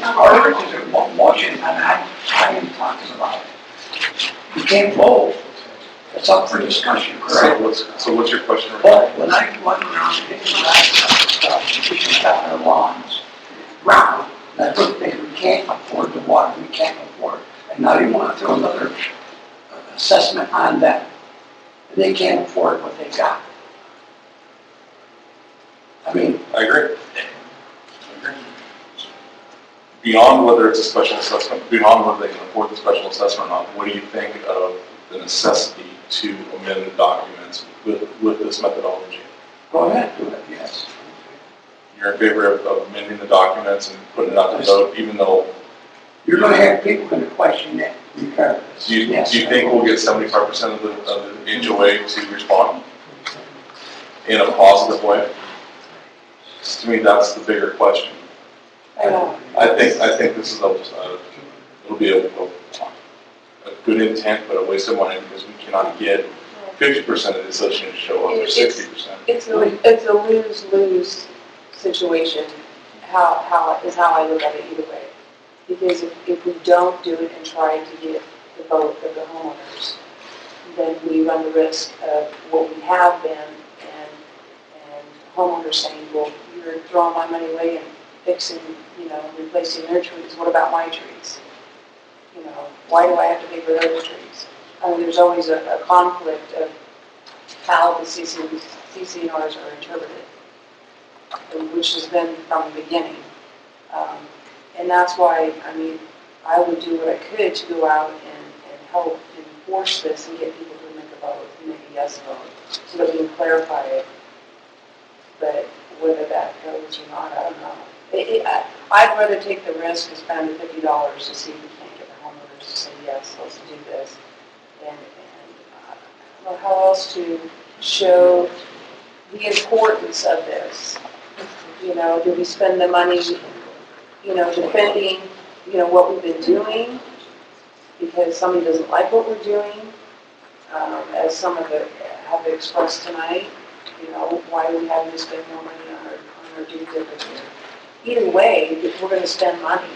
Motion, and I am talking about it. You can't vote. It's up for discussion, correct? So what's your question? But when I went around and did stuff, we just got our lawns round. And I took things we can't afford the water, we can't afford. And now you want to throw another assessment on them. They can't afford what they got. I mean, I agree. Beyond whether it's a special assessment, beyond whether they can afford the special assessment or not, what do you think of the necessity to amend the documents with this methodology? go ahead, do it, yes. You're in favor of amending the documents and putting it out to vote, even though, You're gonna have people gonna question that regardless. do you Yes. think we'll get 75% of the HOA to respond in a positive way? To me, that's the bigger question. I think this is it'll be a good intent, but a waste of money because we cannot get 50% of the association to show up, or 60%. It's a lose-lose situation, how I look at it either way. Because if we don't do it and try to get the vote of the homeowners, then we run the risk of what we have been and homeowners saying, well, you're throwing my money away and fixing, replacing their trees. What about my trees? Why do I have to pay for those trees? I mean, there's always a conflict of how the CC&Rs are interpreted, which has been from the beginning. And that's why, I would do what I could to go out and help enforce this and get people to make a vote, and make a yes vote, so that we can clarify it. But whether that goes or not, I don't know. I'd rather take the risk and spend the $50 to see if we can't get the homeowners to say, yes, let's do this. And I don't know how else to show the importance of this. Do we spend the money, defending, what we've been doing because somebody doesn't like what we're doing, as some of it have expressed tonight, why we having to spend more money on our due diligence. Either way, if we're going to spend money,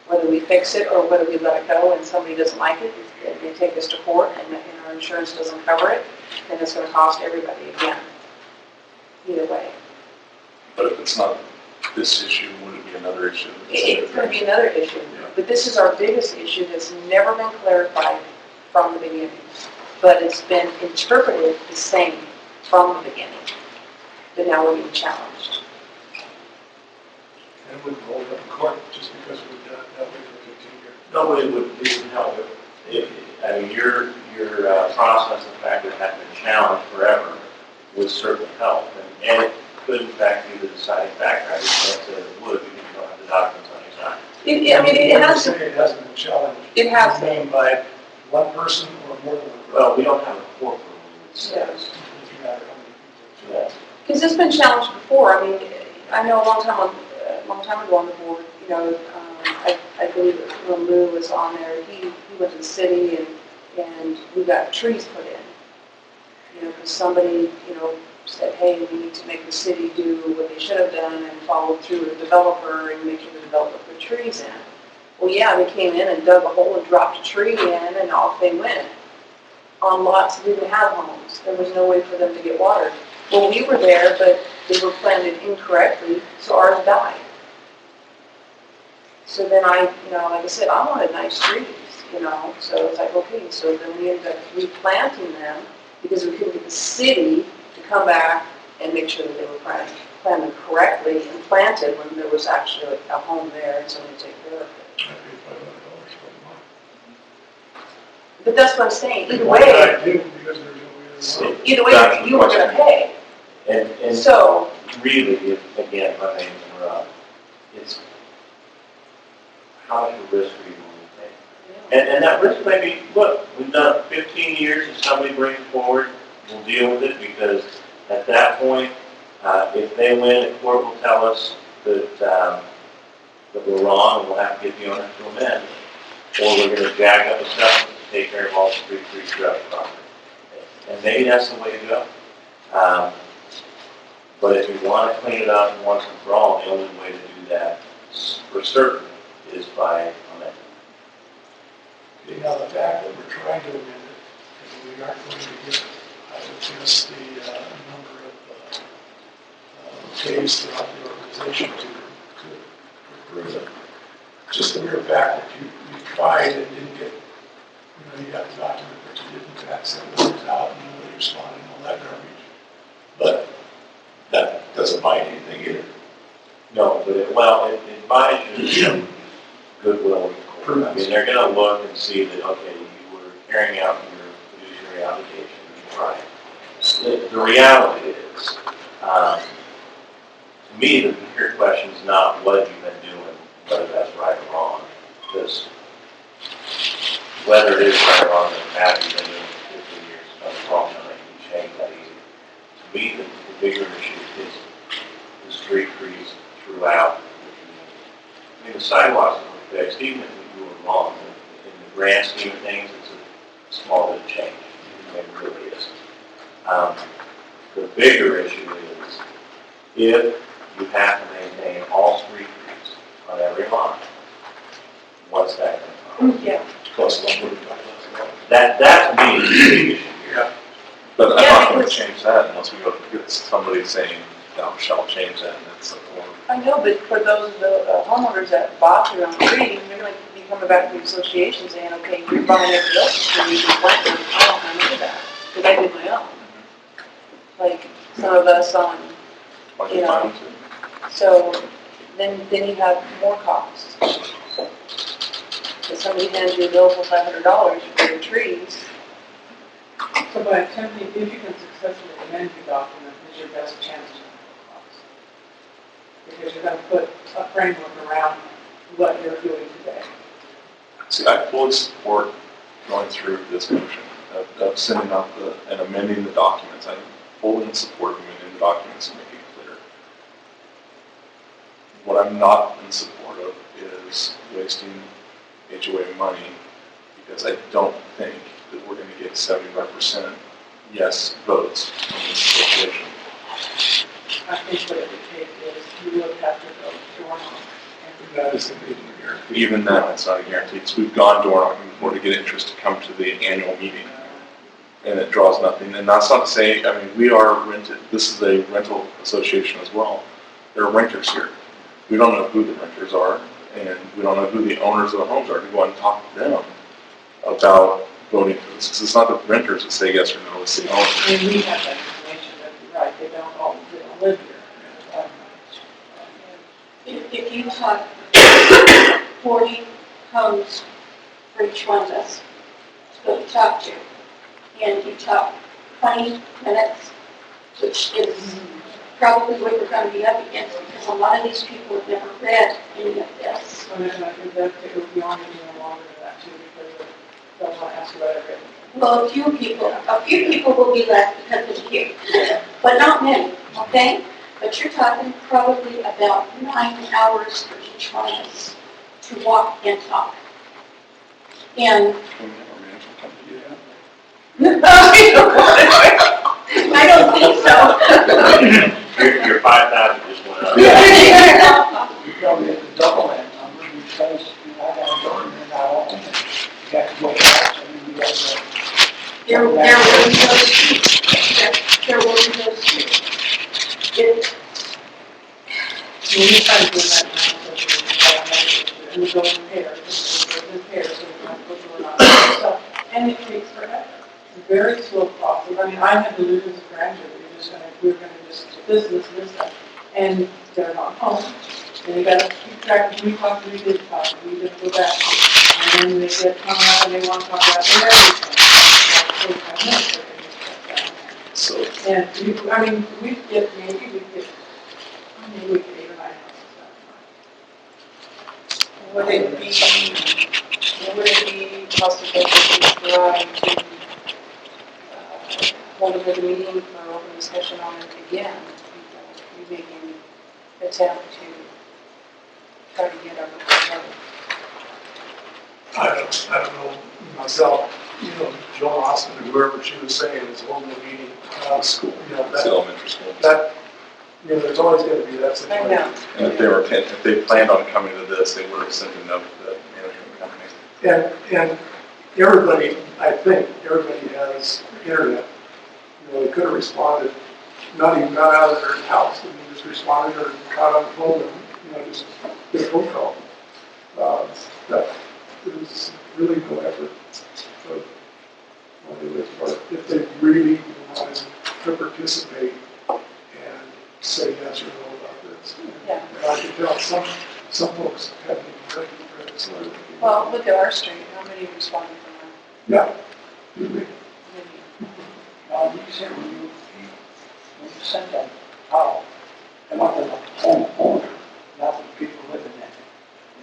whether we fix it or whether we let it go and somebody doesn't like it, and they take us to court and our insurance doesn't cover it, then it's going to cost everybody again. Either way. But if it's not this issue, would it be another issue. It's gonna be another issue, but this is our biggest issue that's never been clarified from the beginning. But it's been interpreted the same from the beginning, but now we're being challenged. And we hold up in court just because we've done it that way for 15 years. No, it wouldn't help it. I mean, your process, the fact that it hadn't been challenged forever, would certainly help. And it could in fact be the deciding factor. I just can't say it would because you don't have the documents on your side. It has to. It hasn't been challenged. It has been. Been by one person or more than one person. Well, we don't have a court rule that says. Doesn't matter how many people. Yeah. Because it's been challenged before. I mean, I know a long time ago on the board, you know, I believe that when Lou was on there, he went to the city and we got trees put in. You know, because somebody, you know, said, hey, we need to make the city do what they should have done and followed through with the developer and make sure the developer put trees in. Well, yeah, they came in and dug a hole and dropped a tree in and off they went. On lots that didn't have homes. There was no way for them to get water. Well, we were there, but they were planted incorrectly, so ours died. So then I, you know, like I said, I wanted nice trees, you know, so it's like, okay, so then we ended up replanting them because we couldn't get the city to come back and make sure that they were planted correctly and planted when there was actually a home there and somebody to take care of it. I paid $500 for the month. But that's what I'm saying, either Why way, I didn't, because there's no way to. either way, That's the you were gonna question. pay. And So, really, again, if I may interrupt, it's how much of a risk are you willing to take? And that risk may be, look, we've done it 15 years, if somebody brings it forward, we'll deal with it, because at that point, if they win, the court will tell us that we're wrong, and we'll have to get the owner to amend, or we're gonna jack up assessments to take care of all the street trees throughout the property. And maybe that's the way to go. But if you want to clean it up once and for all, the only way to do that for certain is by amendment. Okay, now the fact that we're trying to amend it, because we aren't going to get, I would guess, the number of days throughout the organization to approve it. Just the mere fact that you tried and didn't get, you know, you got the document, but you didn't fax it out and nobody responded and all that garbage. But that doesn't buy anything either. No, but it buys you goodwill with the court. I mean, they're going to look and see that, okay, you were carrying out your fiduciary obligation, you tried. The reality is, to me, the bigger question is not what have you been doing, whether that's right or wrong. Because whether it is right or wrong doesn't matter. You've been doing it for 15 years, nothing's wrong, nothing can change that easy. To me, the bigger issue is the street trees throughout the community. I mean, the sidewalks are fixed, even if we do it wrong. In the grand scheme of things, it's a small bit of change. It really is. The bigger issue is if you have to maintain all street trees on every lot, what's that going to cost? yeah. Plus $145,000. That to me is the big issue here. But I'm Yeah, not going to because- change that unless we go get somebody saying, thou shalt change that, and it's a form. I know, but for those of the homeowners that bought their own trees, they're going to be coming back to the association saying, okay, you're buying everybody else's trees and planting them. I don't want to do that, because I did my own. Like, some of us on, Like you you know. find to. so then you have more costs. If somebody hands you a bill for $500 for your trees, So by attempting, if you can successfully amend your document, is your best chance to control costs. Because you're going to put a framework around what you're doing today. See, I fully support going through this motion of sending out and amending the documents. I'm fully in support of amending the documents and making it clear. What I'm not in support of is wasting HOA money, because I don't think that we're going to get 75% yes votes on this association. I think what it would take is you would have to go door knocking. That is the major guarantee. Even then, it's not a guarantee. So we've gone door knocking before to get interest to come to the annual meeting, and it draws nothing. And that's not to say, I mean, we are rented, this is a rental association as well. There are renters here. we don't know who the renters are, and we don't know who the owners of the homes are. We want to talk to them about voting for this, because it's not the renters that say yes or no, it's the owners. I mean, we have that information, but you're right, they don't live here. If you talk 40 homes for each one of us to go talk to, and you talk 20 minutes, which is probably what we're going to be up against, because a lot of these people have never read any of this. And then I think that it would be on even longer than that too, because they'll want to ask about everything. Well, a few people will be left because of you, but not many, okay? But you're talking probably about 9 hours for each one of us to walk and talk. And I don't think so. Your 5,000 just went up. You probably have to double that number because, you know, I got a door in there now, and you got to go back, so you got to. There will be those streets. There will be those streets. When we try to do that, and we go in pairs, so we don't go through stuff, and it takes forever. It's a very slow process. I mean, I had to lose a grandeur, we're gonna just this, and they're not home. And you gotta keep track of who we talked to, we did talk to, we didn't go back. And then they get come out and they want to talk about their everything. So, And I mean, we get, maybe we get 8 or 9 houses that time. Would it be possible for hold a good meeting for open discussion on it again? You making an attempt to try to get our I don't know myself, you know, Joe Austin or whoever she was saying is holding a meeting, school, you know, it's that, elementary school. that, you know, there's always gonna be that I situation. know. And if they planned on coming to this, they would have sent a note to the management company. And everybody, I think, everybody has internet. You know, they could have responded, not even got out of their house, and just responded or got on the phone and, you know, just did a phone call. That is really no effort. But if they really wanted to participate and say yes or no about this. Yeah. And I can tell some folks haven't even read it, so. Well, look at our street, how many responded from Yeah. Really. that? Now, you said when you sent them out, they want the homeowner, not the people living there.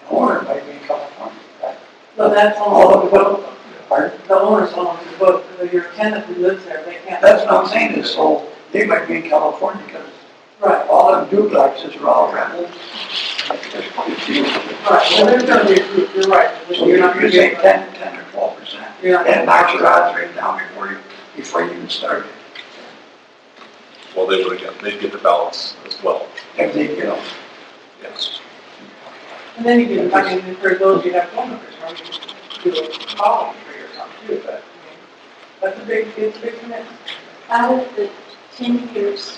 The owner might be in California, right? So that's All all, of the vote, pardon? the owner's on the book, your tenant who lives there, they can't. That's what I'm saying is, so they might be in California because Right, all them duplexes are all rentals. right, well, there's gonna be a group, you're right. So you're saying 10 or 12%. Yeah. And knock your odds right down before you even started. Well, they'd get the ballots as well. If they get them. Yes. And then you can, I mean, for those you have phone numbers, or you can do a call for your something too, but, I mean, it's a big commitment. Out of the 10 years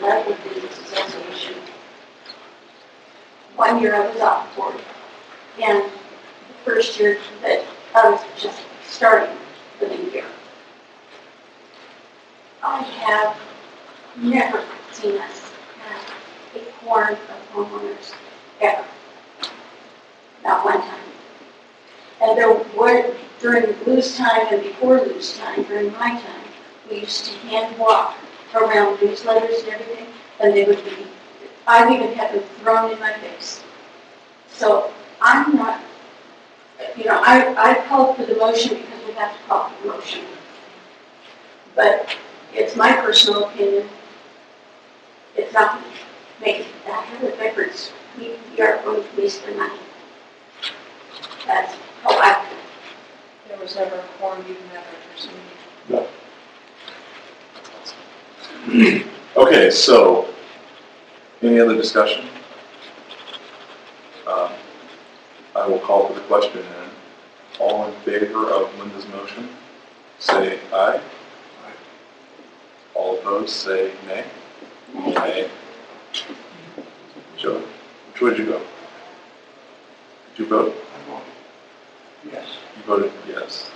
that I've been in this association, 1 year I was off board. And the first year that I was just starting the new year, I have never seen us have a quorum of homeowners ever. Not one time. And there were, during Lou's time and before Lou's time, during my time, we used to hand walk around newsletters and everything, and they would be, I've even had them thrown in my face. So I'm not, you know, I called for the motion because we have to call for the motion. But it's my personal opinion. It's not going to make that kind of difference. We are going to waste the money. That's how I feel. There was never a quorum even at our first meeting. Okay, so, any other discussion? I will call for the question then. All in favor of Linda's motion, say aye. All opposed, say nay. Nay. Joe? Which way did you go? Did you vote? Yes. You voted yes.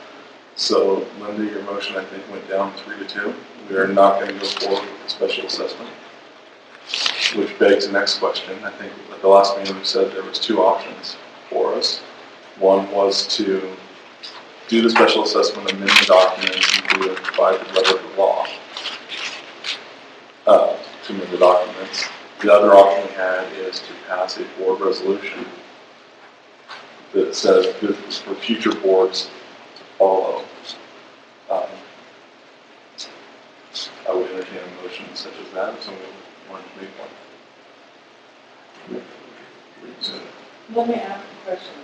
So Linda, your motion I think went down 3-2. We are not going to go forward with the special assessment. Which begs the next question. I think at the last meeting we said there was two options for us. One was to do the special assessment, amend the documents, and do it by the letter of the law. To amend the documents. The other option we had is to pass a board resolution that says this is for future boards to follow. I would entertain a motion such as that if someone wanted to make one. Let me ask a question.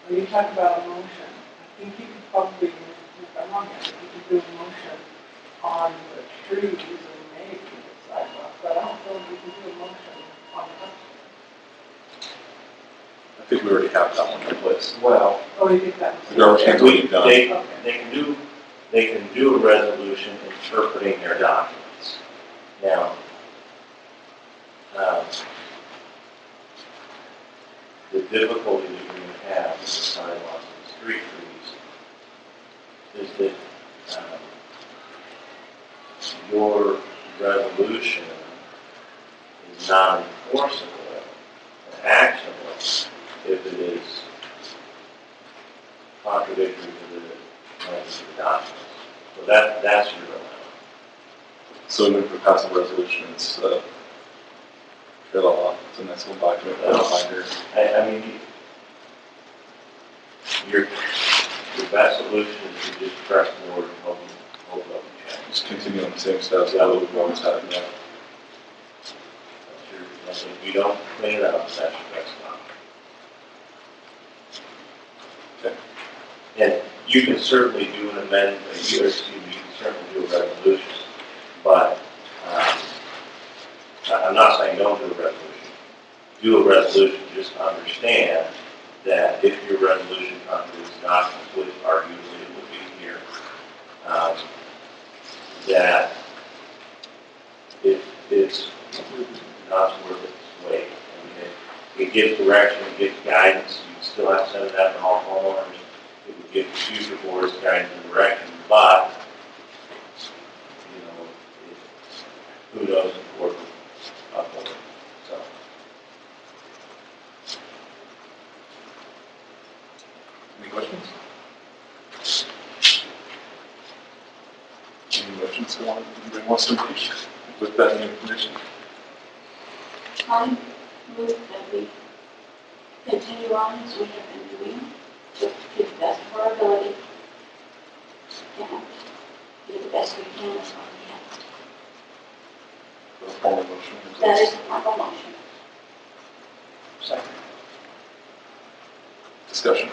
When you talk about a motion, I think you could probably, if I'm wrong, I think you could do a motion on the trees and maybe the sidewalk, but I don't feel like you can do a motion on the. I think we already have that one in place. Well, Oh, you think that was. The garbage can's already done. they can do a resolution interpreting their documents. Now, the difficulty that you're going to have with the sidewalks and street trees is that your resolution is not enforceable and actionable if it is contradictory to the plans of the documents. So that's your dilemma. So even if we pass a resolution, it's fill off. It's a nice little document. I mean, your best solution is to just press forward and hope up and check. Just continue on the same steps that we've always had. Yeah. If you don't clean it up, that's your best option. Okay. And you can certainly do an amendment, you can certainly do a resolution, but I'm not saying don't do a resolution. Do a resolution, just understand that if your resolution contradicts documents, which arguably it would be here, that it's not worth its weight. I mean, it gives direction, it gives guidance, you still have to send it out to all homeowners. It would give future boards guidance and direction, but, you know, who knows if we're up on it, so. Any questions? Any motions anybody wants to make with that new information? I move that we continue on as we have been doing, to the best of our ability, and do the best we can as far as The formal motion? that is the formal motion. Second. Discussion.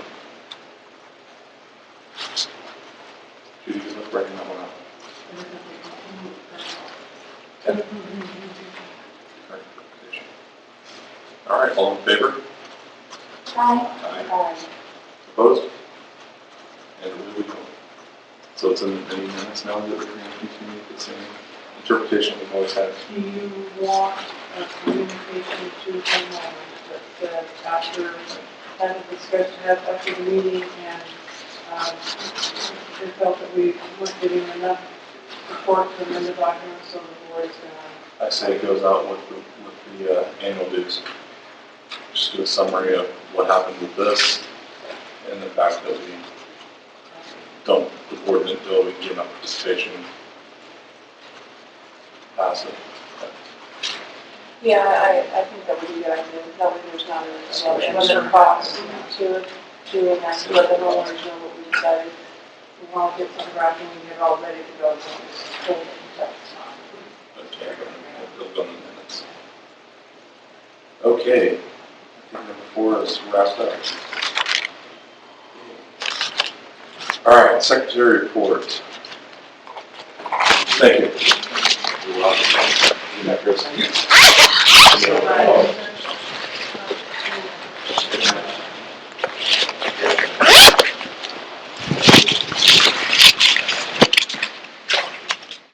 Judy, good luck writing that one out. Okay. All right, all in favor? Aye. Opposed? And where do we go? So it's in the minutes now that we're going to continue the same interpretation we've always had. Do you want a communication to homeowners that says after, kind of discussion after the meeting and they felt that we weren't getting enough support to amend the document, so the board is going to. I say it goes out with the annual dues. Just do a summary of what happened with this and the fact that we don't, the board didn't feel we get enough participation. Pass it. Yeah, I think that would be a good idea. That way there's not another box to enact, let the homeowners know what we decided. We want to get some drafting and get it all ready to go. So it's full of text. Okay, we'll go in the minutes. Okay, I think number 4 is wrapped up. All right, secretary report. Thank you. You're welcome. Isn't that Chris?